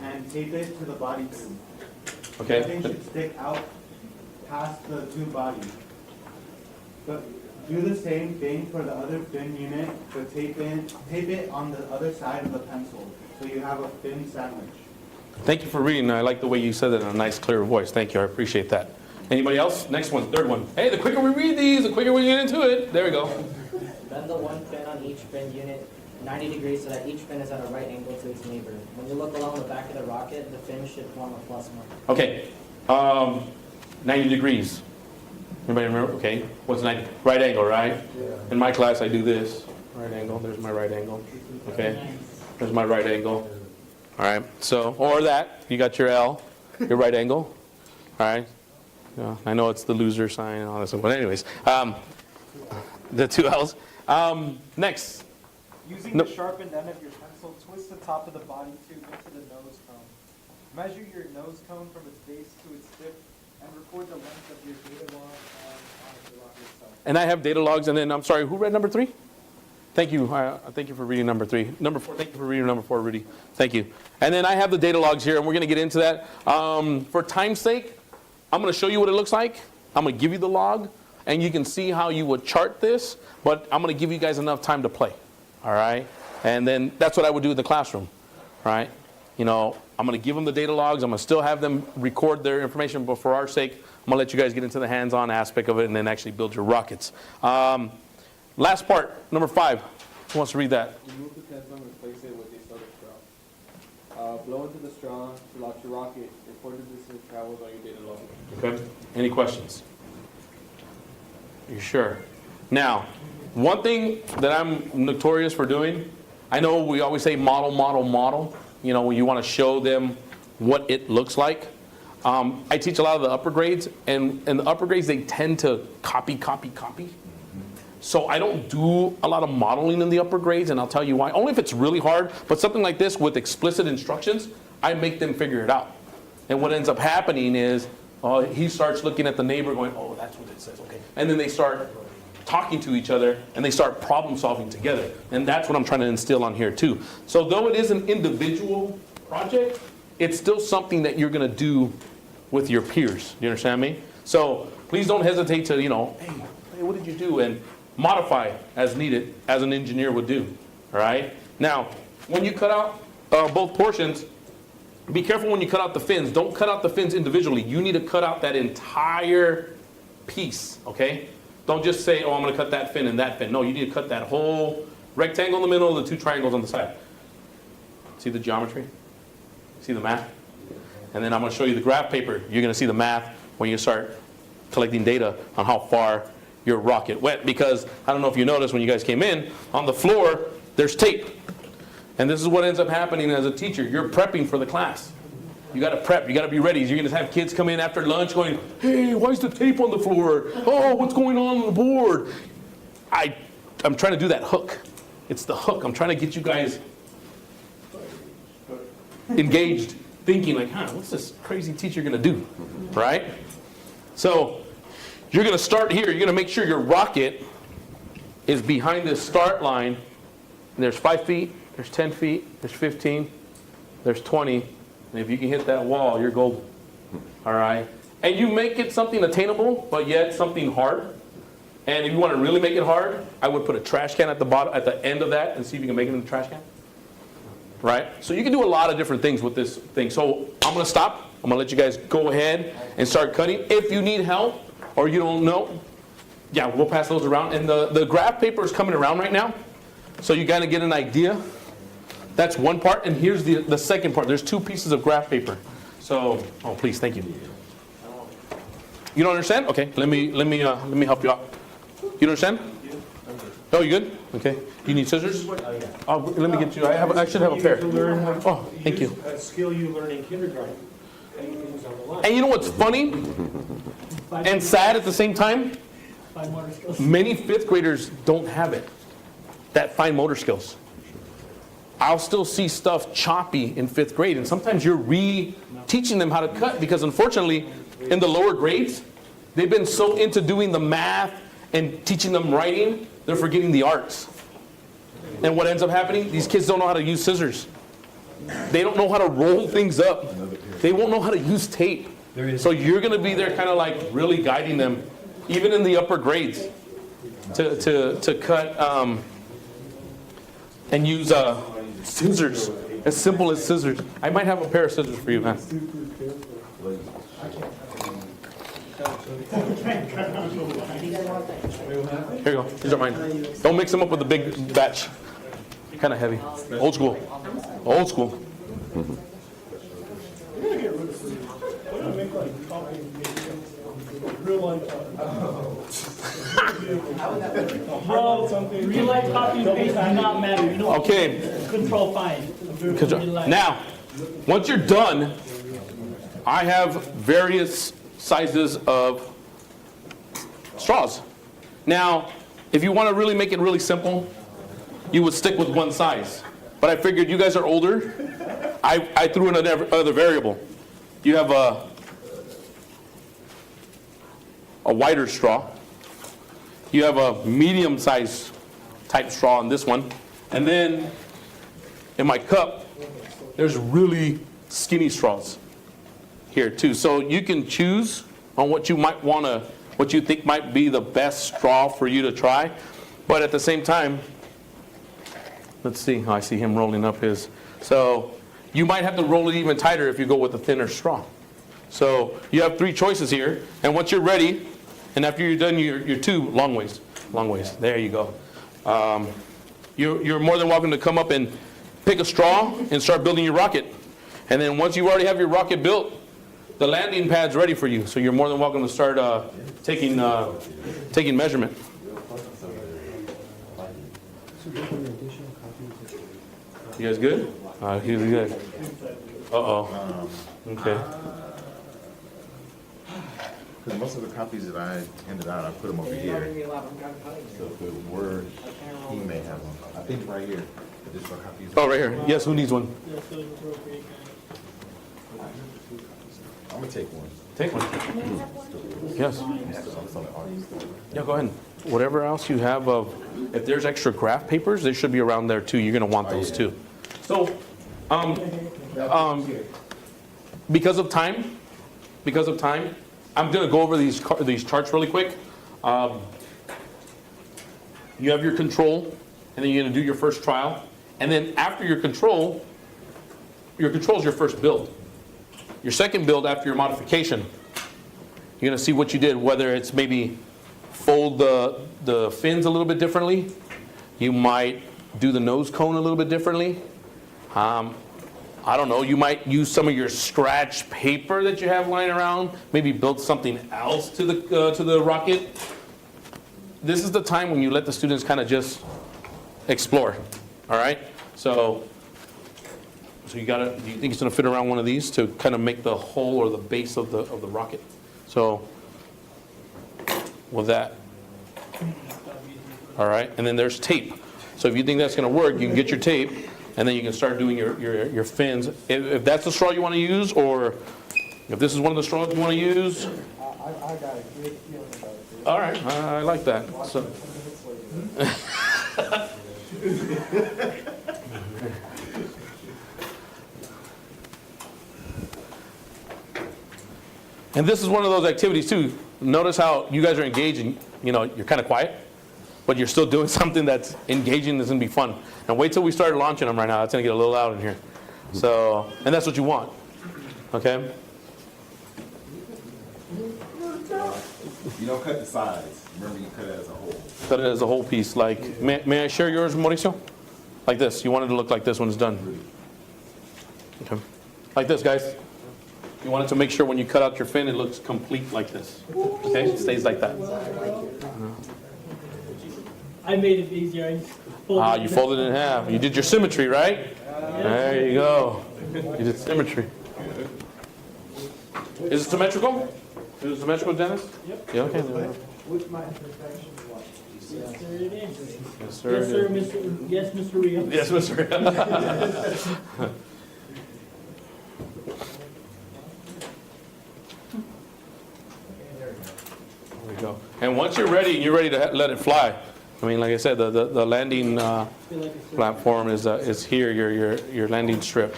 S5: and tape it to the body tube.
S2: Okay.
S5: The fin should stick out past the two bodies. But do the same thing for the other fin unit, but tape it on the other side of the pencil so you have a fin sandwich.
S2: Thank you for reading. I like the way you said it in a nice, clear voice. Thank you. I appreciate that. Anybody else? Next one, third one. Hey, the quicker we read these, the quicker we get into it. There we go.
S11: Bend the one fin on each fin unit 90 degrees so that each fin is at a right angle to its neighbor. When you look along the back of the rocket, the fin should form a plus mark.
S2: Okay. 90 degrees. Anybody remember? Okay. What's 90? Right angle, right? In my class, I do this. Right angle. There's my right angle. Okay. There's my right angle. All right, so, or that, you got your L, your right angle. All right, yeah, I know it's the loser sign and all that stuff, but anyways, the two L's. Next.
S12: Using the sharpened end of your pencil, twist the top of the body tube into the nose cone. Measure your nose cone from its base to its tip and record the length of your data log on the rocket itself.
S2: And I have data logs, and then, I'm sorry, who read number 3? Thank you. Thank you for reading number 3. Number 4, thank you for reading number 4, Rudy. Thank you. And then I have the data logs here, and we're going to get into that. For time's sake, I'm going to show you what it looks like. I'm going to give you the log, and you can see how you would chart this, but I'm going to give you guys enough time to play. All right? And then that's what I would do in the classroom. Right? You know, I'm going to give them the data logs. I'm going to still have them record their information, but for our sake, I'm going to let you guys get into the hands-on aspect of it and then actually build your rockets. Last part, number 5. Who wants to read that?
S13: Remove the pencil and replace it with a soda straw. Blow into the straw to launch your rocket. Record the distance it travels on your data log.
S2: Okay. Any questions? You sure? Now, one thing that I'm notorious for doing, I know we always say model, model, model. You know, when you want to show them what it looks like. I teach a lot of the upper grades, and in the upper grades, they tend to copy. So I don't do a lot of modeling in the upper grades, and I'll tell you why. Only if it's really hard, but something like this with explicit instructions, I make them figure it out. And what ends up happening is he starts looking at the neighbor going, oh, that's what it says, okay. And then they start talking to each other, and they start problem solving together. And that's what I'm trying to instill on here too. So though it is an individual project, it's still something that you're going to do with your peers. Do you understand me? So please don't hesitate to, hey, what did you do? And modify as needed, as an engineer would do. All right? Now, when you cut out both portions, be careful when you cut out the fins. Don't cut out the fins individually. You need to cut out that entire piece, okay? Don't just say, oh, I'm going to cut that fin and that fin. No, you need to cut that whole rectangle in the middle and the 2 triangles on the side. See the geometry? See the math? And then I'm going to show you the graph paper. You're going to see the math when you start collecting data on how far your rocket went. Because I don't know if you noticed when you guys came in, on the floor, there's tape. And this is what ends up happening as a teacher. You're prepping for the class. You got to prep. You got to be ready. You're going to have kids come in after lunch going, hey, why is the tape on the floor? Oh, what's going on the board? I'm trying to do that hook. It's the hook. I'm trying to get you guys engaged, thinking like, what's this crazy teacher going to do? Right? So you're going to start here. You're going to make sure your rocket is behind this start line. And there's 5 feet. There's 10 feet. There's 15. There's 20. And if you can hit that wall, you're golden. All right? And you make it something attainable, but yet something hard. And if you want to really make it hard, I would put a trash can at the bottom, at the end of that, and see if you can make it in the trash can. Right? So you can do a lot of different things with this thing. So I'm going to stop. I'm going to let you guys go ahead and start cutting. If you need help or you don't know, yeah, we'll pass those around. And the graph paper is coming around right now. So you got to get an idea. That's one part, and here's the second part. There's 2 pieces of graph paper. So, oh please, thank you. You don't understand? Okay, let me help you out. You don't understand? Oh, you good? Okay. You need scissors? Oh, let me get you. I should have a pair. Oh, thank you.
S10: A skill you learn in kindergarten.
S2: And you know what's funny and sad at the same time? Many 5th graders don't have it. That fine motor skills. I'll still see stuff choppy in 5th grade, and sometimes you're re-teaching them how to cut, because unfortunately, in the lower grades, they've been so into doing the math and teaching them writing, they're forgetting the arts. And what ends up happening, these kids don't know how to use scissors. They don't know how to roll things up. They won't know how to use tape. So you're going to be there kind of like really guiding them, even in the upper grades, to cut and use scissors, as simple as scissors. I might have a pair of scissors for you, man. Here you go. These are mine. Don't mix them up with a big batch. Kind of heavy. Old school. Old school.
S8: Real life copy and paste do not matter. You know,
S2: okay.
S8: Control find.
S2: Now, once you're done, I have various sizes of straws. Now, if you want to really make it really simple, you would stick with one size. But I figured you guys are older. I threw in another variable. You have a wider straw. You have a medium-sized type straw in this one. And then in my cup, there's really skinny straws here too. So you can choose on what you might want to, what you think might be the best straw for you to try. But at the same time, let's see. I see him rolling up his. So you might have to roll it even tighter if you go with a thinner straw. So you have 3 choices here. And once you're ready, and after you're done your 2 long ways. There you go. You're more than welcome to come up and pick a straw and start building your rocket. And then once you already have your rocket built, the landing pad's ready for you. So you're more than welcome to start taking measurement. You guys good? He's good. Uh-oh. Okay.
S9: Because most of the copies that I handed out, I put them over here. So if it were, he may have them. I think right here. Additional copies.
S2: Oh, right here. Yes, who needs one?
S9: I'm going to take one.
S2: Take one. Yes. Yeah, go ahead. Whatever else you have of, if there's extra graph papers, they should be around there too. You're going to want those too. So, because of time, I'm going to go over these charts really quick. You have your control, and then you're going to do your first trial. And then after your control is your first build. Your second build after your modification, you're going to see what you did, whether it's maybe fold the fins a little bit differently. You might do the nose cone a little bit differently. I don't know, you might use some of your scratch paper that you have lying around, maybe build something else to the rocket. This is the time when you let the students kind of just explore, all right? So you think it's gonna fit around one of these to kind of make the hole or the base of the rocket. So with that, all right, and then there's tape. So if you think that's gonna work, you can get your tape, and then you can start doing your fins. If that's the straw you want to use, or if this is one of the straws you want to use.
S12: I got a good feeling about it.
S2: All right, I like that. So. And this is one of those activities too. Notice how you guys are engaged and you're kind of quiet, but you're still doing something that's engaging, that's gonna be fun. And wait till we start launching them right now. It's gonna get a little loud in here. So, and that's what you want, okay?
S9: You don't cut the sides. Remember, you cut it as a whole.
S2: Cut it as a whole piece. Like, may I share yours, Mauricio? Like this. You want it to look like this when it's done. Okay. Like this, guys. You want it to make sure when you cut out your fin, it looks complete like this. Okay? It stays like that.
S8: I made it easier.
S2: You folded it in half. You did your symmetry, right? There you go. You did symmetry. Is it symmetrical? Is it symmetrical, Dennis? Yep. Yeah, okay.
S12: With my imperfection, what?
S8: Yes, sir, it is.
S2: Yes, sir.
S8: Yes, sir, Mr. Yes, Mr. Rios.
S2: Yes, Mr. Rios. There we go. And once you're ready and you're ready to let it fly, I mean, like I said, the landing platform is here, your landing strip.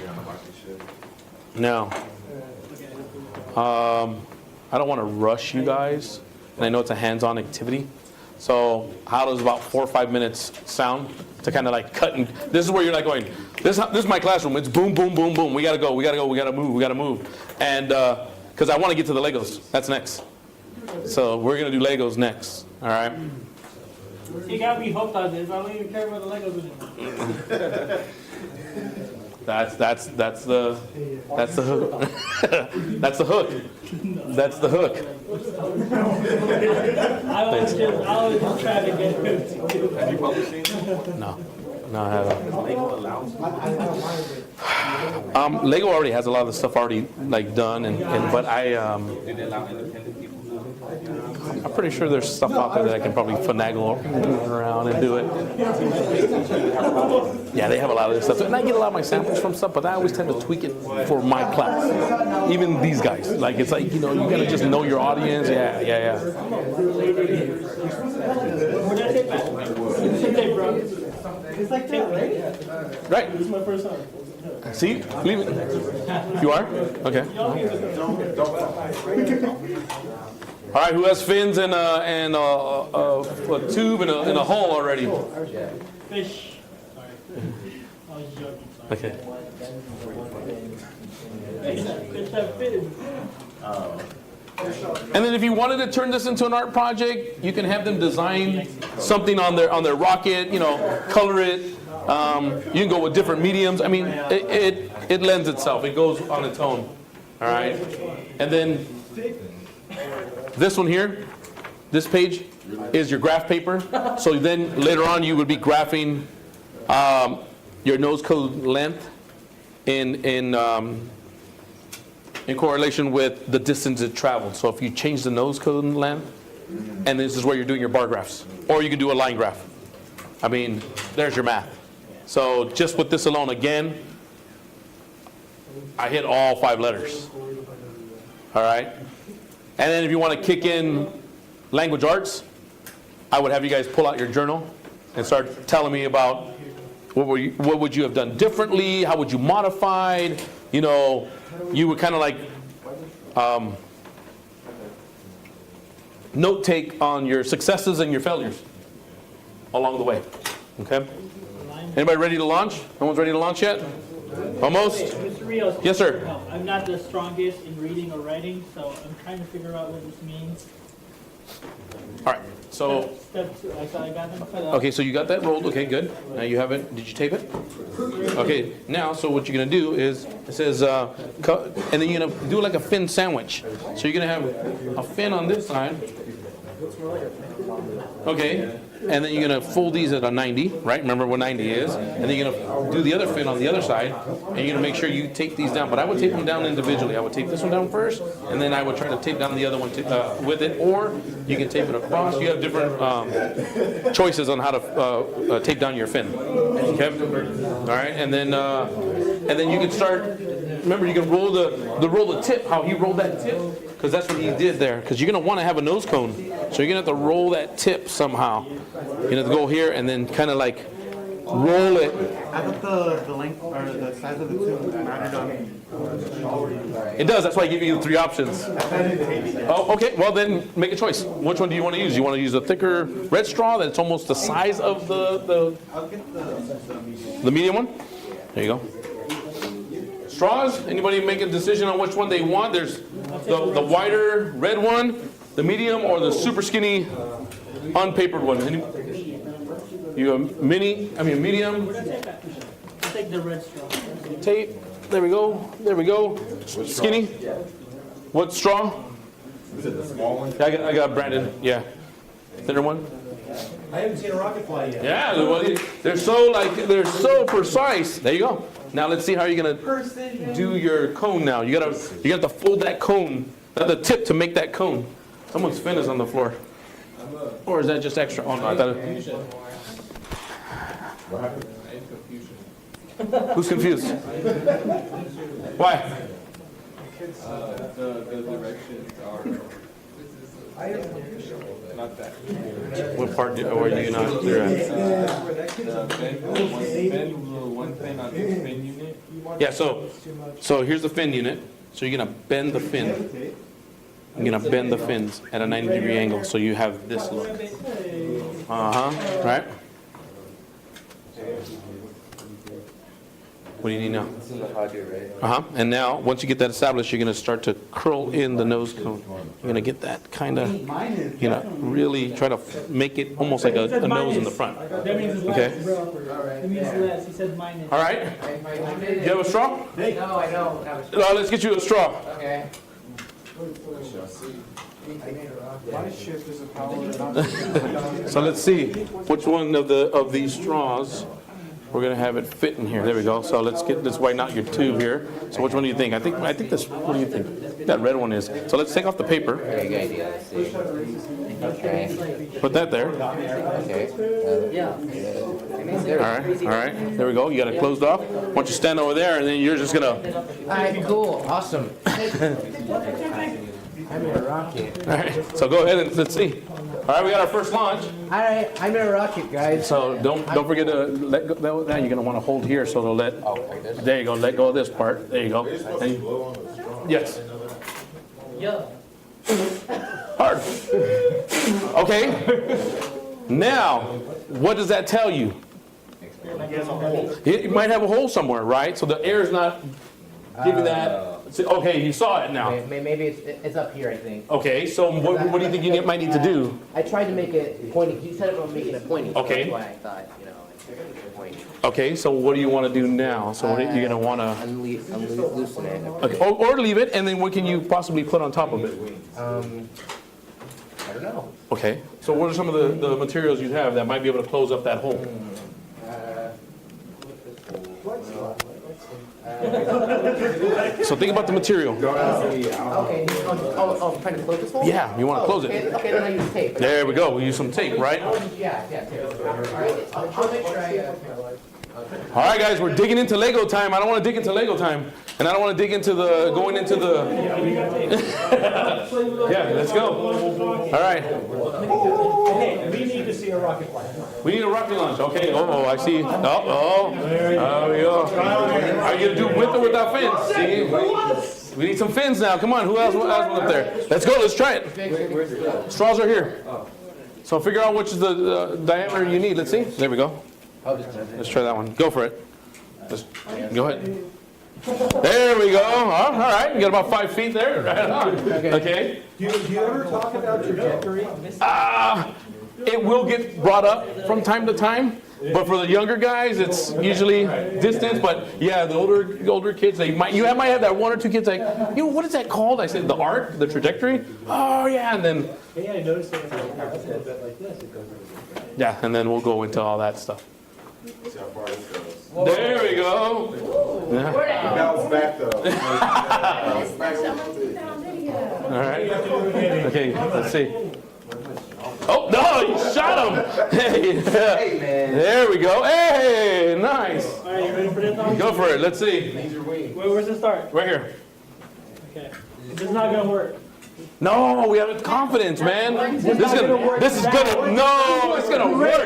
S2: Now, I don't want to rush you guys, and I know it's a hands-on activity. So how does about 4 or 5 minutes sound to kind of like cut? And this is where you're like going, this is my classroom. It's boom, boom, boom, boom. We got to go, we got to go, we got to move, we got to move. And because I want to get to the Legos. That's next. So we're going to do Legos next. All right?
S8: You got me hooked on this. I don't even care about the Legos anymore.
S2: That's the hook. That's the hook. That's the hook.
S8: I was just trying to get him to do it.
S2: No. Now I have it. Lego already has a lot of the stuff already like done, but
S7: Did they allow independent people to do it?
S2: I'm pretty sure there's stuff out there that I can probably finagle around and do it. Yeah, they have a lot of this stuff. And I get a lot of my samples from stuff, but I always tend to tweak it for my class. Even these guys. Like, it's like, you know, you gotta just know your audience. Yeah.
S10: It's like that, right?
S2: Right.
S10: This is my first time.
S2: See? Leave it. You are? Okay. All right, who has fins and a tube and a hole already?
S8: Fish. Sorry. I was joking. Sorry.
S2: Okay.
S8: Fish have fins.
S2: And then if you wanted to turn this into an art project, you can have them design something on their rocket, you know, color it. You can go with different mediums. I mean, it lends itself. It goes on its own. All right. And then this one here, this page is your graph paper. So then later on you would be graphing your nose cone length in correlation with the distance it traveled. So if you change the nose cone length, and this is where you're doing your bar graphs, or you can do a line graph. I mean, there's your math. So just with this alone, again, I hit all 5 letters. All right? And then if you want to kick in language arts, I would have you guys pull out your journal and start telling me about what would you have done differently, how would you modify, you know, you would kind of like note take on your successes and your failures along the way. Okay? Anybody ready to launch? No one's ready to launch yet? Almost?
S8: Mr. Rios.
S2: Yes, sir.
S8: No, I'm not the strongest in reading or writing, so I'm trying to figure out what this means.
S2: All right. So,
S8: Step 2, I thought I got them cut out.
S2: okay, so you got that rolled. Okay, good. Now you have it. Did you tape it? Okay, now, so what you're going to do is, it says, and then you're going to do like a fin sandwich. So you're going to have a fin on this side. Okay, and then you're going to fold these at a 90, right? Remember what 90 is. And then you're going to do the other fin on the other side, and you're going to make sure you tape these down. But I would tape them down individually. I would tape this one down first, and then I would try to tape down the other one with it, or you can tape it across. You have different choices on how to tape down your fin. Okay? All right, and then you can start. Remember, you can roll the tip. How he rolled that tip, because that's what he did there. Because you're going to want to have a nose cone, so you're going to have to roll that tip somehow. You have to go here and then kind of like roll it.
S5: I thought the length or the size of the tube mattered on
S2: It does. That's why I give you 3 options. Oh, okay. Well, then make a choice. Which one do you want to use? You want to use a thicker red straw that's almost the size of the medium one? There you go. Straws? Anybody make a decision on which one they want? There's the wider red one, the medium, or the super skinny unpapered one. You have medium.
S8: Take the red straw.
S2: Tape. There we go. There we go. Skinny. What straw?
S9: Is it the small one?
S2: I got Brandon. Yeah. Thinner one.
S3: I haven't seen a rocket fly yet.
S2: Yeah. Well, they're so precise. There you go. Now let's see how you're gonna do your cone. Now you got to fold that cone, not the tip, to make that cone. Someone's fin is on the floor. Or is that just extra? Oh no, I thought it. Who's confused? Why?
S13: The directions are not that.
S2: What part are you not clear at?
S13: One fin on each fin unit.
S2: Yeah, so here's the fin unit. So you're gonna bend the fin. You're gonna bend the fins at a 90-degree angle, so you have this look. Right? What do you need now? And now, once you get that established, you're gonna start to curl in the nose cone. You're gonna get that kind of, really try to make it almost like a nose in the front.
S8: That means it's
S2: Okay.
S8: less, bro. It means less. He said minus.
S2: All right. You have a straw?
S3: No, I don't have a
S2: Let's get you a straw.
S3: Okay.
S12: My shift is a power.
S2: So let's see which one of these straws we're gonna have it fit in here. There we go. So let's whiten out your tube here. So which one do you think? I think this. What do you think? That red one is. So let's take off the paper.
S3: Okay, good idea. Let's see. Okay.
S2: Put that there.
S3: Okay.
S2: All right. There we go. You got it closed off. Why don't you stand over there, and then you're just gonna.
S3: All right, cool, awesome. I'm in a rocket.
S2: All right. So go ahead and let's see. All right, we got our first launch.
S3: All right, I'm in a rocket, guys.
S2: So don't forget to let go. That you're gonna want to hold here, so to let.
S3: Oh, like this?
S2: There you go. Let go of this part. There you go. Yes.
S8: Yeah.
S2: Hard. Okay. Now, what does that tell you? It might have a hole somewhere, right? So the air is not giving that. Okay, you saw it now.
S3: Maybe it's up here, I think.
S2: Okay, so what do you think you might need to do?
S3: I tried to make it pointy. You said about making it pointy.
S2: Okay.
S3: So that's why I thought, pointy.
S2: Okay, so what do you want to do now? So what are you going to want to...
S3: Loosen it.
S2: Okay, or leave it, and then what can you possibly put on top of it?
S3: I don't know.
S2: Okay, so what are some of the materials you have that might be able to close up that hole? So think about the material.
S3: Okay. Oh, trying to close this hole?
S2: Yeah, you want to close it.
S3: Okay, then I use tape.
S2: There we go. We use some tape, right?
S3: Yeah, tape. All right, I'll make sure I...
S2: All right, guys, we're digging into Lego time. I don't want to dig into Lego time, and I don't want to dig into going into the. Yeah, let's go. All right.
S10: Okay, we need to see a rocket launch.
S2: We need a rocket launch. Okay. Oh, I see. Oh, there we go. Are you gonna do with or without fins? See? We need some fins now. Come on. Who else was up there? Let's go. Let's try it. Straws are here. So figure out which is the diameter you need. Let's see. There we go. Let's try that one. Go for it. Go ahead. There we go. All right. You got about 5 feet there. Right on. Okay.
S12: Do you ever talk about trajectory?
S2: It will get brought up from time to time. But for the younger guys, it's usually distance. But yeah, the older kids, you might have that 1 or 2 kids like, what is that called? I said the arc, the trajectory. Oh yeah, and then
S10: Yeah, I noticed it a little bit like this. It goes
S2: yeah, and then we'll go into all that stuff.
S9: See how far this goes.
S2: There we go. Yeah.
S9: Bounce back though.
S2: All right. Okay, let's see. Oh, no, you shot him. Hey,
S3: man.
S2: There we go. Hey, nice.
S8: All right, you ready for this one?
S2: Go for it. Let's see.
S8: Where's it start?
S2: Right here.
S8: Okay. This is not gonna work.
S2: No, we have confidence, man. This is gonna work. It's gonna work.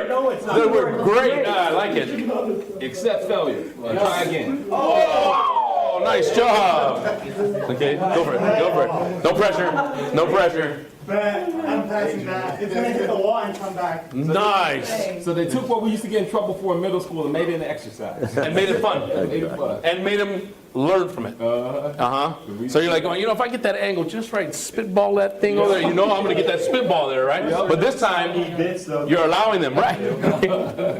S8: No, it's
S2: It's gonna work great. I like it.
S7: Except failure. Try again.
S2: Oh, nice job. Okay, go for it. Go for it. No pressure. No pressure.
S10: I'm passing that. It's gonna hit the wall and come back.
S2: Nice.
S7: So they took what we used to get in trouble for in middle school and made it an exercise.
S2: And made it fun.
S7: Made it fun.
S2: And made them learn from it. So you're like, oh, if I get that angle just right, spitball that thing over there, I'm going to get that spitball there, right? But this time, you're allowing them, right?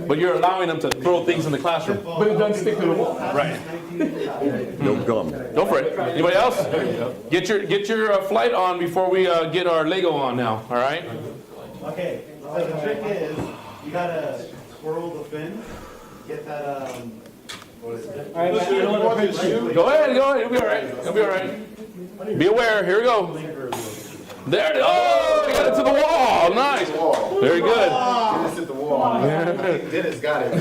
S2: But you're allowing them to throw things in the classroom.
S7: But it doesn't stick to the wall.
S2: Right.
S9: No gum.
S2: Go for it. Anybody else? Get your flight on before we get our Lego on now, all right?
S12: Okay, so the trick is, you gotta swirl the fin, get that, what is it?
S8: All right, man, you don't want to print
S2: Go ahead. You'll be all right. You'll be all right. Be aware. Here we go. There it is. Oh, you got it to the wall. Nice. Very good.
S9: Dennis hit the wall. I think Dennis got it.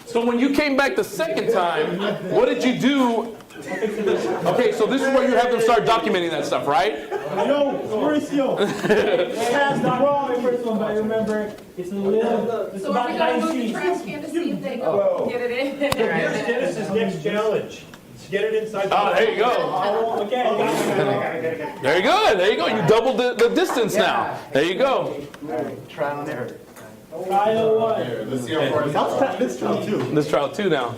S2: So when you came back the second time, what did you do? Okay, so this is where you have them start documenting that stuff, right?
S10: Yo, where's yo?
S8: That's not wrong, the first one, but remember, it's a little, it's
S1: So are
S8: about
S1: we gonna
S8: 9
S1: move the
S8: sheets.
S1: trash can to see if they
S10: Whoa.
S1: get it in?
S10: Here's Dennis's next challenge. Let's get it inside.
S2: Oh, there you go.
S8: Oh, okay.
S2: Very good. There you go. You doubled the distance now. There you go.
S12: Trial and error.
S8: Trial 1.
S9: Let's see how far this goes.
S12: This trial too.
S2: Let's try 2 now.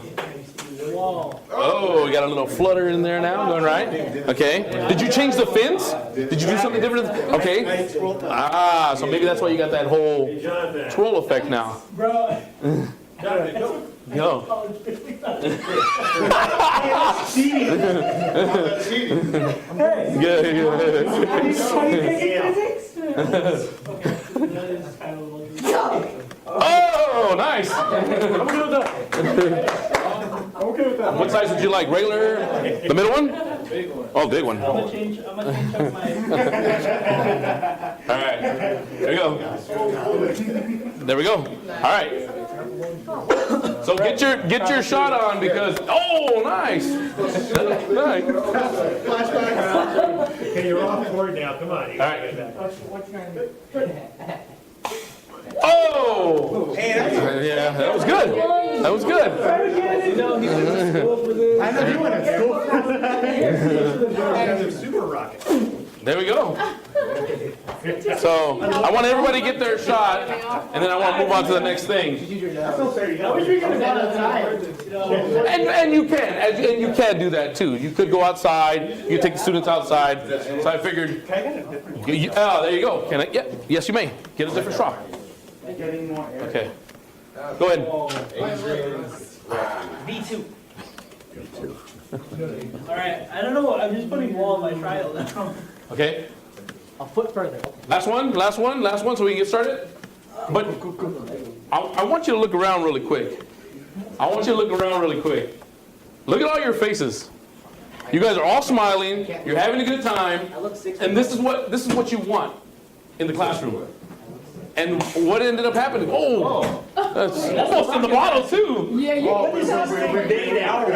S8: Wall.
S2: Oh, we got a little flutter in there now, going right. Okay. Did you change the fins? Did you do something different? Okay. So maybe that's why you got that whole twirl effect now.
S8: Bro.
S2: Go.
S8: Hey.
S2: Yeah.
S8: Are you taking physics?
S2: Oh, nice.
S10: I'm okay with that. I'm okay with that.
S2: What size would you like? Regular? The middle one?
S8: Big one.
S2: Oh, big one.
S8: I'm gonna change up my.
S2: All right. There we go. There we go. All right. So get your shot on because nice. Nice.
S10: Okay, you're off board now. Come on. You
S2: All right.
S10: back.
S2: Oh! Yeah, that was good. That was good.
S10: I know you went to school for that. Super rocket.
S2: There we go. So I want everybody to get their shot, and then I want to move on to the next thing.
S10: I wish we could have gone outside.
S2: And you can do that too. You could go outside. You take the students outside. So I figured.
S10: Can I get a different?
S2: There you go. Can I? Yeah. Yes, you may. Get a different straw.
S10: Getting more air.
S2: Okay. Go ahead.
S8: V2. All right, I don't know. I'm just putting wall on my trial now.
S2: Okay.
S11: A foot further.
S2: Last one, so we can get started. But I want you to look around really quick. Look at all your faces. You guys are all smiling. You're having a good time. And this is what you want in the classroom. And what ended up happening? Oh, that's almost in the bottle too.
S10: We're dating out.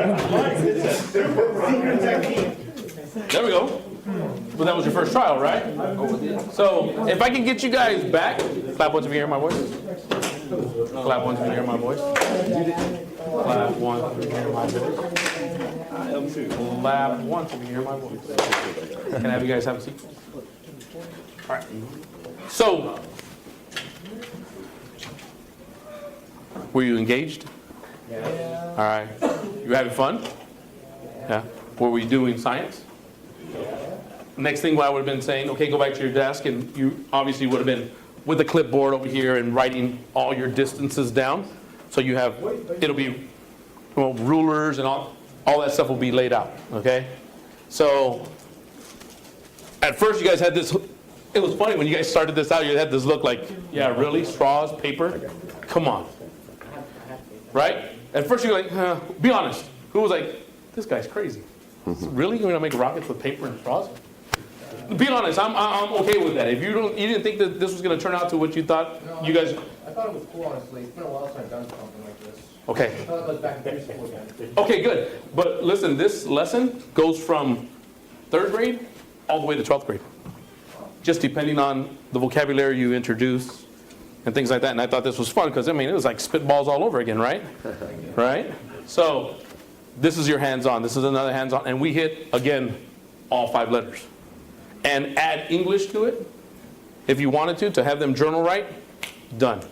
S2: There we go. But that was your first trial, right? So if I can get you guys back, clap once if you hear my voice. Clap once if you hear my voice. Clap once if you hear my voice. Clap once if you hear my voice. Can I have you guys have a seat? All right. So, were you engaged?
S11: Yeah.
S2: All right. You were having fun? Yeah. Were we doing science? Next thing I would have been saying, okay, go back to your desk, and you obviously would have been with the clipboard over here and writing all your distances down. So you have, it'll be, rulers and all that stuff will be laid out, okay? So at first you guys had this, it was funny when you guys started this out, you had this look like, yeah, really? Straws, paper? Come on. Right? At first you're like, be honest. Who was like, this guy's crazy. Really? You're gonna make rockets with paper and straws? Be honest, I'm okay with that. If you didn't think that this was gonna turn out to what you thought, you guys.
S3: I thought it was cool, honestly. It's been a while since I've done something like this.
S2: Okay.
S3: I thought it goes back to preschool again.
S2: Okay, good. But listen, this lesson goes from 3rd grade all the way to 12th grade. Just depending on the vocabulary you introduce and things like that. And I thought this was fun because, it was like spitballs all over again, right? Right? So this is your hands-on. This is another hands-on. And we hit, again, all 5 letters. And add English to it, if you wanted to have them journal write, done.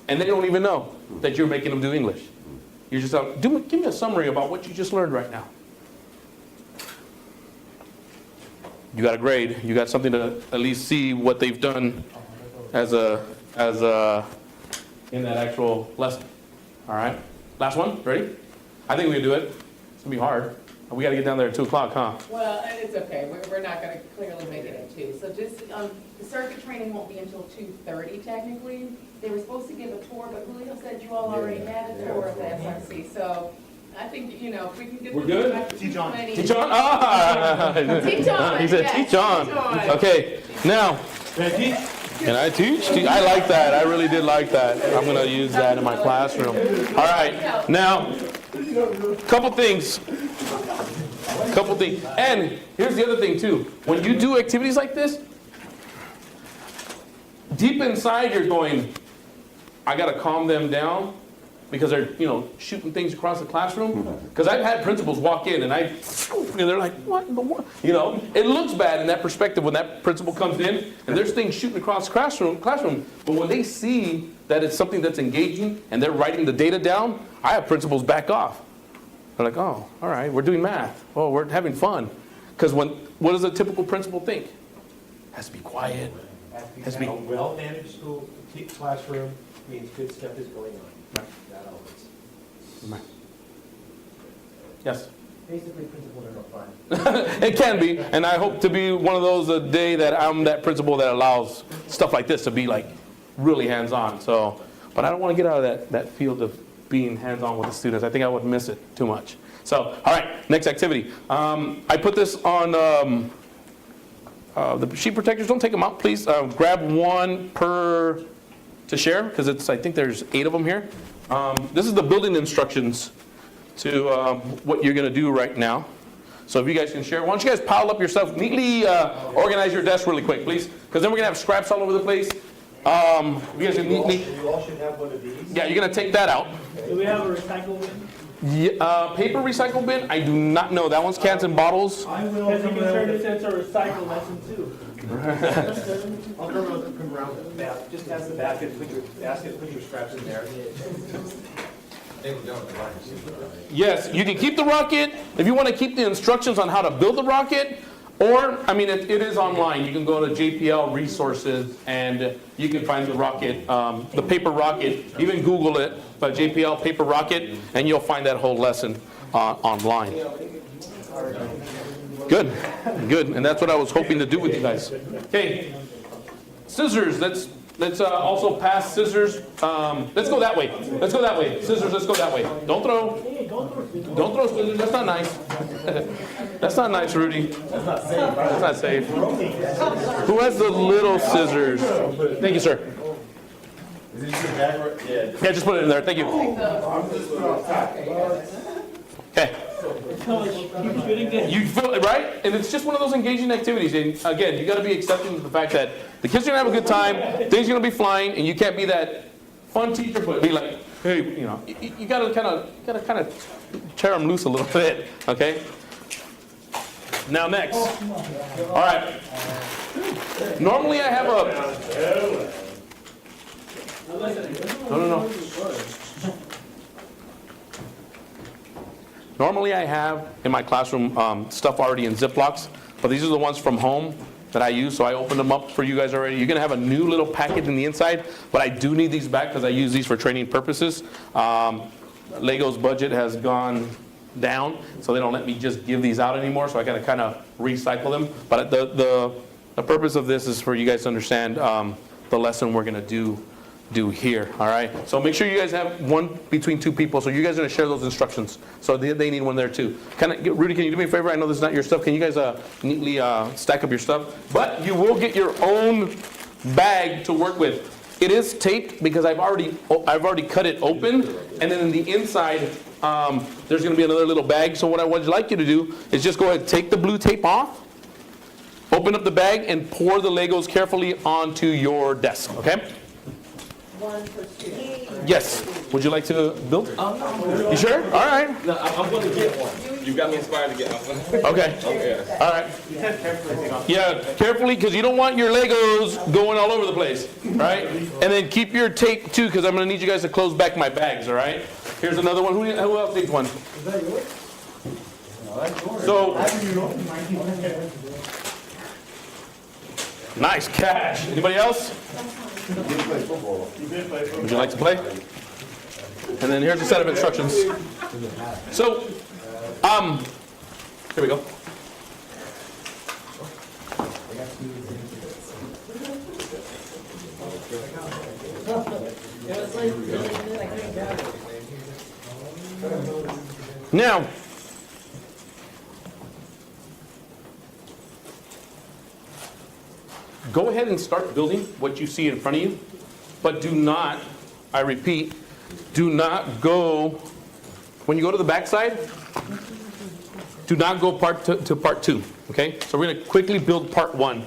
S2: And they don't even know that you're making them do English. You're just like, give me a summary about what you just learned right now. You got a grade. You got something to at least see what they've done as in that actual lesson. All right. Last one. Ready? I think we can do it. It's gonna be hard. We got to get down there at 2 o'clock, huh?
S14: Well, and it's okay. We're not going to clearly make it at 2. So just, the circuit training won't be until 2:30 technically. They were supposed to give a tour, but Julio said you all already had a tour of the SRC. So I think, if we can get.
S2: We're good?
S10: Teach on.
S2: Teach on? Ah!
S14: Teach on.
S2: He said
S14: yes,
S2: teach on. Okay, now. Can I teach? I like that. I really did like that. I'm going to use that in my classroom. All right, now, couple things. And here's the other thing too. When you do activities like this, deep inside you're going, I got to calm them down because they're, shooting things across the classroom. Because I've had principals walk in and they're like, what in the world? It looks bad in that perspective when that principal comes in and there's things shooting across the classroom. But when they see that it's something that's engaging and they're writing the data down, I have principals back off. They're like, oh, all right, we're doing math. Oh, we're having fun. Because what does a typical principal think? Has to be quiet. Has to be
S15: A well-managed school classroom means good stuff is going on.
S2: Right.
S15: Not always.
S2: Right. Yes?
S3: Basically, principals are no fun.
S2: It can be, and I hope to be one of those a day that I'm that principal that allows stuff like this to be like really hands-on. So but I don't want to get out of that field of being hands-on with the students. I think I would miss it too much. So, all right, next activity. I put this on the sheet protectors. Don't take them out, please. Grab one per to share, because I think there's 8 of them here. This is the building instructions to what you're going to do right now. So if you guys can share, why don't you guys pile up your stuff, neatly organize your desk really quick, please, because then we're going to have scraps all over the place. You guys can neatly.
S15: You all should have one of these.
S2: Yeah, you're going to take that out.
S8: Do we have a recycle bin?
S2: Yeah, paper recycle bin, I do not know. That one's cans and bottles.
S10: I will
S8: Because you
S10: come
S8: can turn
S10: around.
S8: this into a recycle lesson too.
S15: I'll come around with the basket. Just ask the basket, put your scraps in there.
S2: Yes, you can keep the rocket if you want to keep the instructions on how to build the rocket, or, I mean, it is online. You can go to JPL resources and you can find the rocket, the paper rocket. Even Google it, but JPL paper rocket, and you'll find that whole lesson online. Good, good, and that's what I was hoping to do with you guys. Okay, scissors. Let's also pass scissors. Let's go that way. Let's go that way. Scissors, let's go that way. Don't throw scissors. That's not nice. That's not nice, Rudy. That's not safe. Who has the little scissors? Thank you, sir. Yeah, just put it in there. Thank you. Okay. You feel it, right? And it's just one of those engaging activities. And again, you got to be accepting of the fact that the kids are gonna have a good time, things are gonna be flying, and you can't be that fun teacher, but be like, hey, you know, you gotta kind of tear them loose a little bit. Okay. Now next. All right. Normally I have a. No. Normally I have in my classroom stuff already in Ziplocs, but these are the ones from home that I use, so I opened them up for you guys already. You're going to have a new little package in the inside, but I do need these back because I use these for training purposes. Lego's budget has gone down, so they don't let me just give these out anymore, so I got to kind of recycle them. But the purpose of this is for you guys to understand the lesson we're going to do here, all right? So make sure you guys have one between 2 people, so you guys are going to share those instructions. So they need one there too. Rudy, can you do me a favor? I know this is not your stuff. Can you guys neatly stack up your stuff? But you will get your own bag to work with. It is taped because I've already cut it open, and then in the inside there's going to be another little bag. So what I would like you to do is just go ahead and take the blue tape off, open up the bag, and pour the Legos carefully onto your desk, okay?
S14: One per student.
S2: Yes. Would you like to build? You sure? All right.
S7: No, I'm going to get one. You got me inspired to get one.
S2: Okay.
S7: Okay.
S2: All right. Yeah, carefully, because you don't want your Legos going all over the place, right? And then keep your tape too, because I'm going to need you guys to close back my bags, all right? Here's another one. Who else needs one?
S10: Is that yours? No, that's yours.
S2: So, nice catch. Anybody else? Would you like to play? And then here's a set of instructions. So, here we go. Now, go ahead and start building what you see in front of you, but do not, I repeat, do not go, when you go to the back side, do not go to part 2, okay? So we're going to quickly build part 1,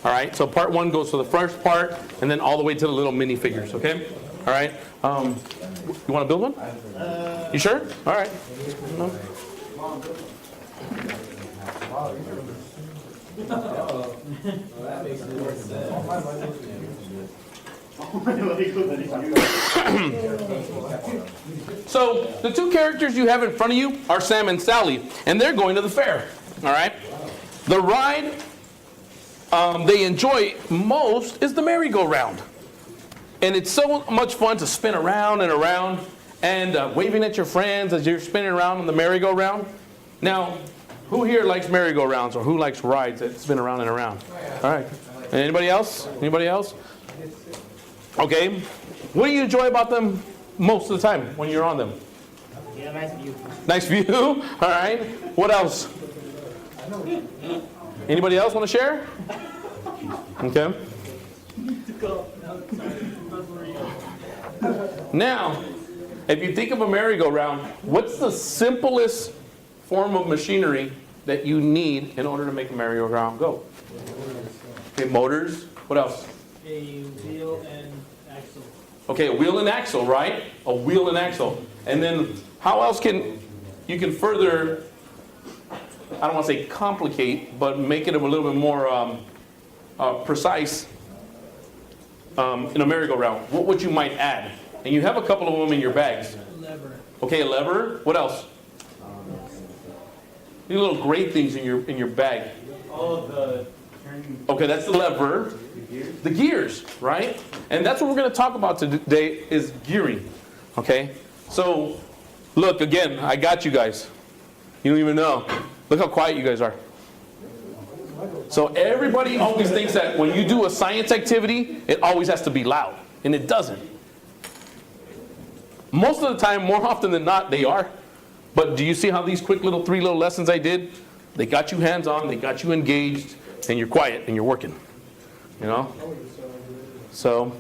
S2: all right? So part 1 goes to the first part, and then all the way to the little minifigures, okay? All right? You want to build one? You sure? All right. No?
S15: That makes more sense.
S2: So the 2 characters you have in front of you are Sam and Sally, and they're going to the fair. All right. The ride they enjoy most is the merry-go-round, and it's so much fun to spin around and around and waving at your friends as you're spinning around on the merry-go-round. Now, who here likes merry-go-rounds, or who likes rides that spin around and around? All right. Anybody else? Anybody else? Okay. What do you enjoy about them most of the time when you're on them?
S11: Yeah, nice view.
S2: Nice view. All right. What else? Anybody else want to share? Okay. Now, if you think of a merry-go-round, what's the simplest form of machinery that you need in order to make a merry-go-round go? Okay, motors. What else?
S8: A wheel and axle.
S2: Okay, a wheel and axle, right? A wheel and axle. And then how else can you can further, I don't want to say complicate, but make it a little bit more precise in a merry-go-round? What would you might add? And you have a couple of them in your bags.
S8: Lever.
S2: Okay, a lever. What else? These little gray things in your bag.
S5: Oh, the turning.
S2: Okay, that's the lever. The gears, right? And that's what we're going to talk about today is gearing. Okay? So, look, again, I got you guys. You don't even know. Look how quiet you guys are. So everybody always thinks that when you do a science activity, it always has to be loud. And it doesn't. Most of the time, more often than not, they are. But do you see how these quick little 3 little lessons I did? They got you hands-on, they got you engaged, and you're quiet and you're working. You know? So,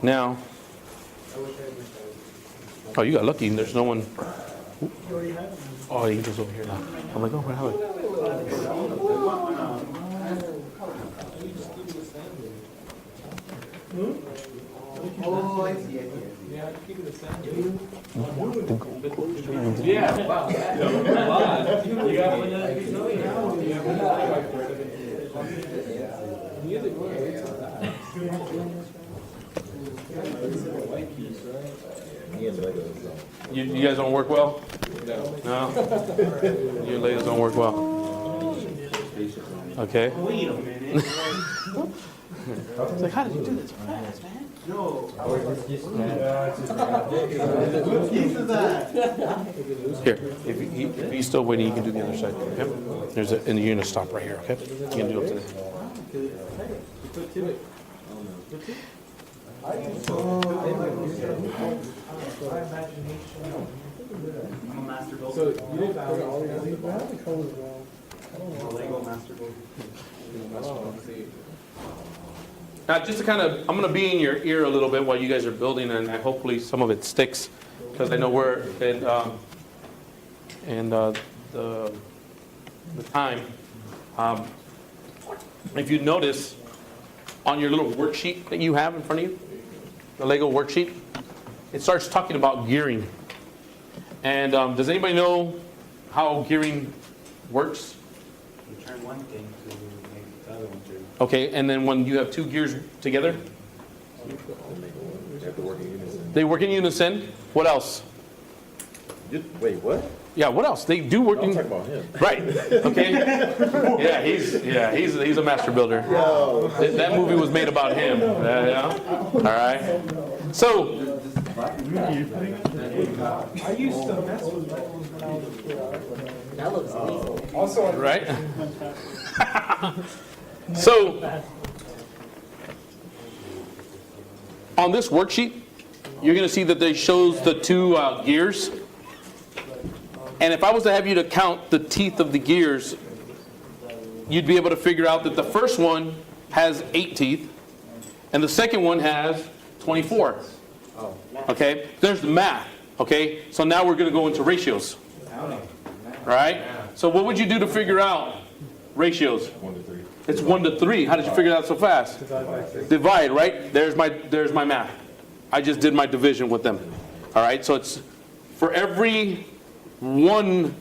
S2: now, oh, you got lucky. There's no one. Oh, Angel's over here now. I'm like, oh, what happened?
S5: Oh, I see.
S8: Yeah, keep it the same.
S7: Yeah. Wow.
S8: You got one
S2: You guys don't work well? No? Your ladies don't work well? Okay.
S5: Wait a minute.
S2: It's like, how did you do this fast, man?
S5: No.
S9: What piece is that?
S2: Here, if he's still waiting, you can do the other side. Okay? There's a, and you're gonna stop right here. Okay? You can do up to there.
S5: I'm a master builder.
S10: So you didn't put all your leaves back? The color's wrong.
S5: I'm a Lego master builder.
S2: Now, just to kind of, I'm going to be in your ear a little bit while you guys are building, and hopefully some of it sticks, because I know we're in the time. If you notice on your little worksheet that you have in front of you, the Lego worksheet, it starts talking about gearing. And does anybody know how gearing works?
S5: You turn one thing to make the other one turn.
S2: Okay, and then when you have 2 gears together? They work in unison. What else?
S9: Wait, what?
S2: Yeah, what else? They do work in...
S9: Talk about him.
S2: Right, okay. He's a master builder. That movie was made about him. Yeah. All right. So...
S10: I used to mess with Legos when I was a kid.
S11: That looks easy.
S10: Also,
S2: Right? So, on this worksheet, you're going to see that they shows the 2 gears. And if I was to have you to count the teeth of the gears, you'd be able to figure out that the first one has 8 teeth, and the second one has 24. Okay? There's the math. Okay? So now we're going to go into ratios. Right? So what would you do to figure out ratios?
S9: 1 to 3.
S2: It's 1 to 3. How did you figure that out so fast? Divide, right? There's my math. I just did my division with them. All right? So it's for every 1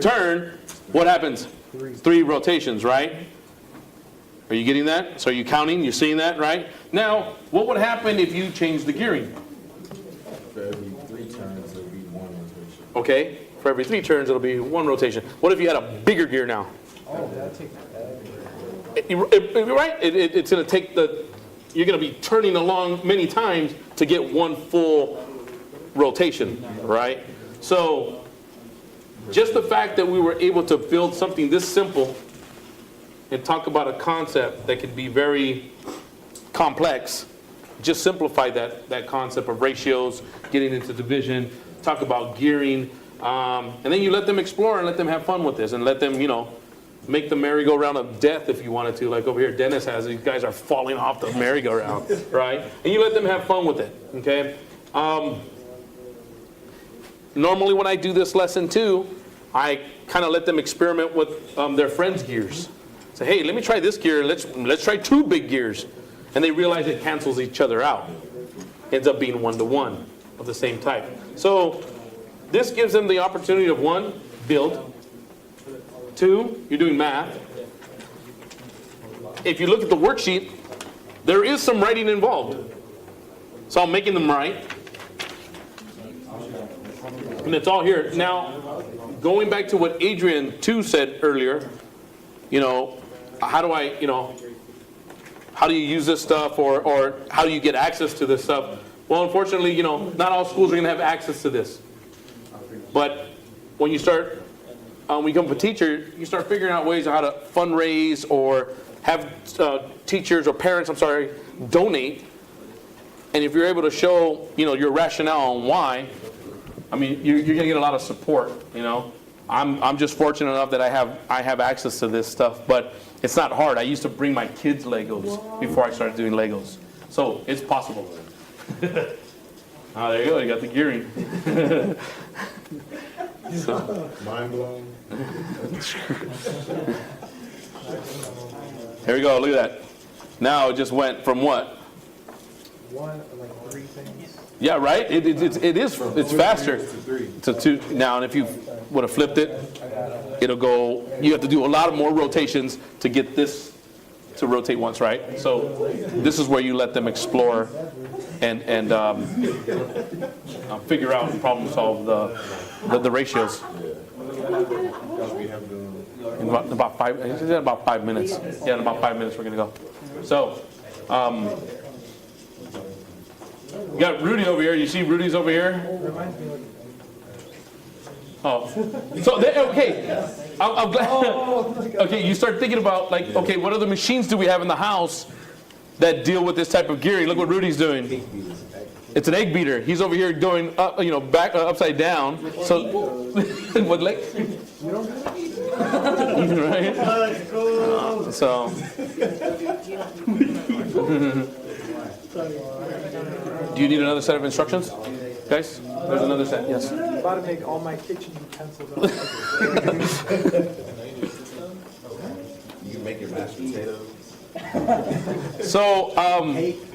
S2: turn, what happens? 3 rotations, right? Are you getting that? So are you counting? You're seeing that, right? Now, what would happen if you change the gearing?
S9: For every 3 turns, it'll be 1 rotation.
S2: Okay? For every 3 turns, it'll be 1 rotation. What if you had a bigger gear now? Right? It's going to take you're going to be turning along many times to get 1 full rotation, right? So, just the fact that we were able to build something this simple and talk about a concept that could be very complex. Just simplify that concept of ratios, getting into division, talk about gearing, and then you let them explore and let them have fun with this and let them, make the merry-go-round of death if you wanted to. Like over here, Dennis has, these guys are falling off the merry-go-round, right? And you let them have fun with it, okay? Normally when I do this lesson too, I kind of let them experiment with their friends' gears. Say, hey, let me try this gear, let's try 2 big gears. And they realize it cancels each other out. Ends up being 1-to-1 of the same type. So this gives them the opportunity of 1, build. 2, you're doing math. If you look at the worksheet, there is some writing involved. So I'm making them write. And it's all here. Now, going back to what Adrian too said earlier, how do I, how do you use this stuff, or how do you get access to this stuff? Well, unfortunately, not all schools are going to have access to this. But when you start, when you become a teacher, you start figuring out ways of how to fundraise or have teachers or parents, donate. And if you're able to show, your rationale on why, you're going to get a lot of support. I'm just fortunate enough that I have access to this stuff, but it's not hard. I used to bring my kids Legos before I started doing Legos, so it's possible. There you go. You got the gearing.
S9: Mind blown.
S2: Here we go. Look at that. Now it just went from what?
S10: 3 things.
S2: Yeah, right? It's faster. To 2 now, and if you would have flipped it, it'll go, you have to do a lot of more rotations to get this to rotate once, right? So this is where you let them explore and figure out and problem solve the ratios. In about 5 minutes. Yeah, in about 5 minutes we're gonna go. So, you got Rudy over here. You see Rudy's over here? Oh, so okay. I'm glad. Okay, you start thinking about okay, what other machines do we have in the house that deal with this type of gearing? Look what Rudy's doing. It's an egg beater. He's over here doing back upside down. So what leg? Right? So. Do you need another set of instructions, guys? There's another set. Yes.
S10: I'm about to make all my kitchen utensils.
S9: You can make your mashed potatoes.
S2: So,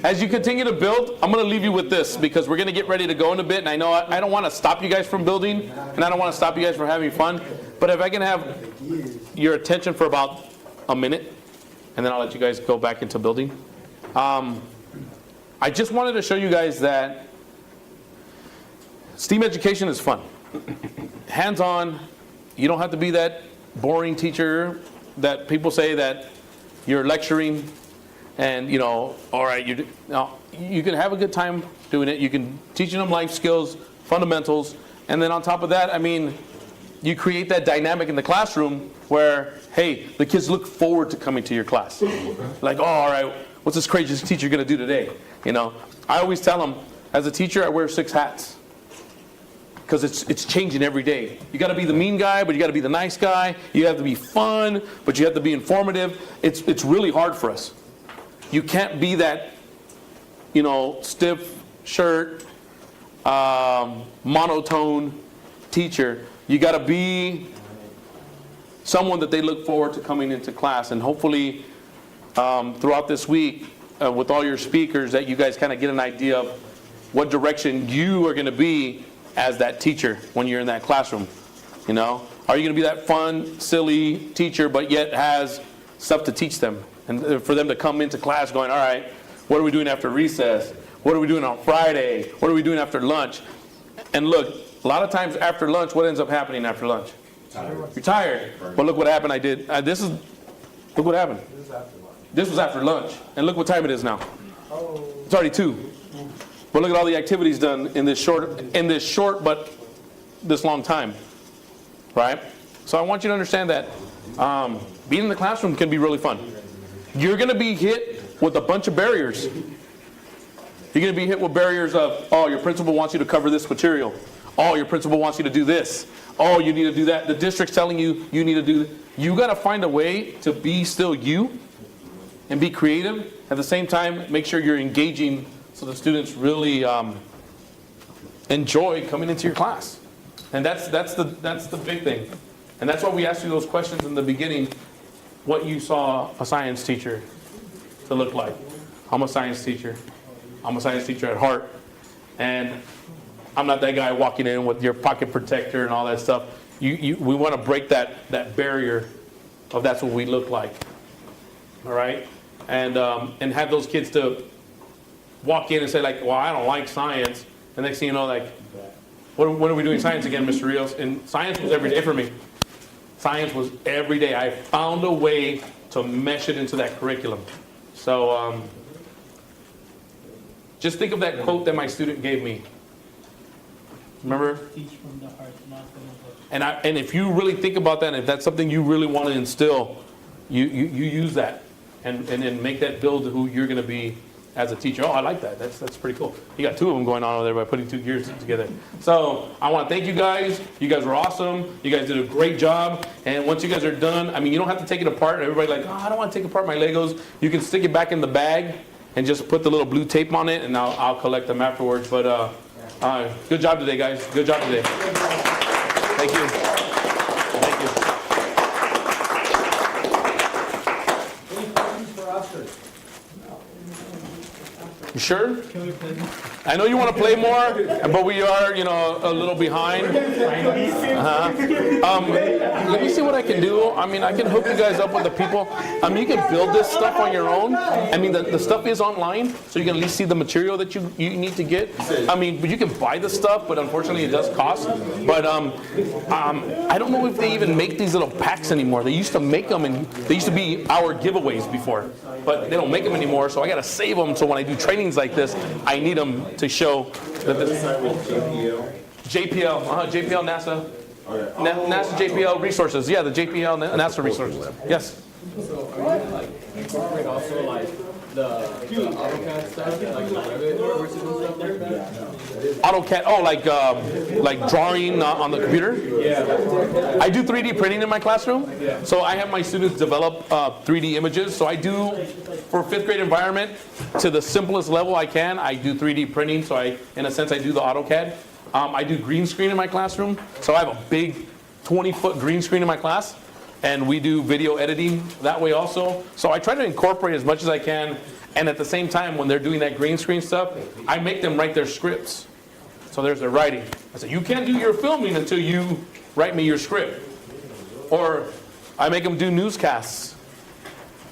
S2: as you continue to build, I'm going to leave you with this because we're going to get ready to go in a bit. And I know I don't want to stop you guys from building, and I don't want to stop you guys from having fun. But if I can have your attention for about a minute, and then I'll let you guys go back into building. I just wanted to show you guys that STEAM education is fun. Hands-on. You don't have to be that boring teacher that people say that you're lecturing and, all right, you can have a good time doing it. You can teaching them life skills, fundamentals, and then on top of that, you create that dynamic in the classroom where, hey, the kids look forward to coming to your class. Like, oh, all right, what's this crazy teacher going to do today? I always tell them, as a teacher, I wear 6 hats. Because it's changing every day. You got to be the mean guy, but you got to be the nice guy. You have to be fun, but you have to be informative. It's really hard for us. You can't be that, stiff shirt, monotone teacher. You got to be someone that they look forward to coming into class. And hopefully, throughout this week, with all your speakers, that you guys kind of get an idea of what direction you are going to be as that teacher when you're in that classroom. Are you going to be that fun, silly teacher, but yet has stuff to teach them, and for them to come into class going, all right, what are we doing after recess? What are we doing on Friday? What are we doing after lunch? And look, a lot of times after lunch, what ends up happening after lunch? You're tired. But look what happened. Look what happened. This was after lunch, and look what time it is now. It's already 2. But look at all the activities done in this short but this long time, right? So I want you to understand that being in the classroom can be really fun. You're going to be hit with a bunch of barriers. You're going to be hit with barriers of, oh, your principal wants you to cover this material. Oh, your principal wants you to do this. Oh, you need to do that. The district's telling you you need to do that. You got to find a way to be still you and be creative. At the same time, make sure you're engaging so the students really enjoy coming into your class. And that's the big thing. And that's why we asked you those questions in the beginning, what you saw a science teacher to look like. I'm a science teacher. I'm a science teacher at heart. And I'm not that guy walking in with your pocket protector and all that stuff. We want to break that barrier of that's what we look like. All right? And have those kids to walk in and say, like, well, I don't like science. And next thing you know, like, when are we doing science again, Mr. Rios? And science was every day for me. Science was every day. I found a way to mesh it into that curriculum. So just think of that quote that my student gave me. Remember?
S8: Teach from the heart, not from the book.
S2: And if you really think about that, and if that's something you really want to instill, you use that and then make that build who you're going to be as a teacher. Oh, I like that. That's pretty cool. You got two of them going on over there by putting 2 gears together. So I want to thank you guys. You guys were awesome. You guys did a great job. And once you guys are done, I mean, you don't have to take it apart. Everybody like, oh, I don't want to take apart my Legos. You can stick it back in the bag and just put the little blue tape on it, and I'll collect them afterwards. But good job today, guys. Good job today. Thank you. Thank you.
S15: Any questions for Oscar?
S2: You sure?
S8: Can we play this?
S2: I know you want to play more, but we are, a little behind. Let me see what I can do. I mean, I can hook you guys up with the people. You can build this stuff on your own. I mean, the stuff is online, so you can at least see the material that you need to get. I mean, you can buy the stuff, but unfortunately it does cost. But I don't know if they even make these little packs anymore. They used to make them, and they used to be our giveaways before. But they don't make them anymore, so I got to save them. So when I do trainings like this, I need them to show that this JPL, NASA. NASA JPL resources. Yeah, the JPL NASA resources. Yes.
S13: So are you like incorporate also like the AutoCAD stuff, like the Revit courses and stuff like that?
S2: AutoCAD, like drawing on the computer?
S13: Yeah.
S2: I do 3D printing in my classroom.
S13: Yeah.
S2: So I have my students develop 3D images. So I do, for 5th grade environment, to the simplest level I can, I do 3D printing. So in a sense, I do the AutoCAD. I do green screen in my classroom. So I have a big 20-foot green screen in my class. And we do video editing that way also. So I try to incorporate as much as I can. And at the same time, when they're doing that green screen stuff, I make them write their scripts. So there's their writing. I say, you can't do your filming until you write me your script. Or I make them do newscasts.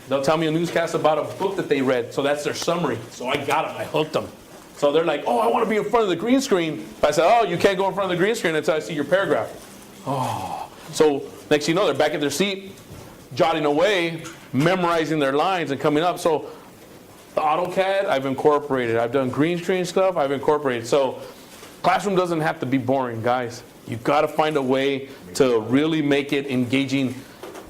S2: They'll tell me a newscast about a book that they read. So that's their summary. So I got them. I hooked them. So they're like, oh, I want to be in front of the green screen. But I said, oh, you can't go in front of the green screen until I see your paragraph. Oh. So next thing you know, they're back in their seat, jotting away, memorizing their lines and coming up. So the AutoCAD, I've incorporated. I've done green screen stuff, I've incorporated. So classroom doesn't have to be boring, guys. You've got to find a way to really make it engaging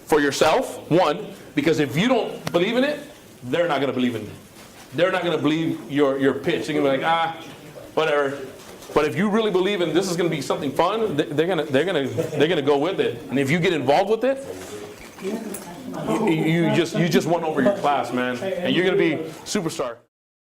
S2: for yourself, one, because if you don't believe in it, they're not going to believe in it. They're not going to believe your pitch. They're going to be like, whatever. But if you really believe in this is going to be something fun, they're gonna go with it. And if you get involved with it, you just won over your class, man. And you're going to be superstar.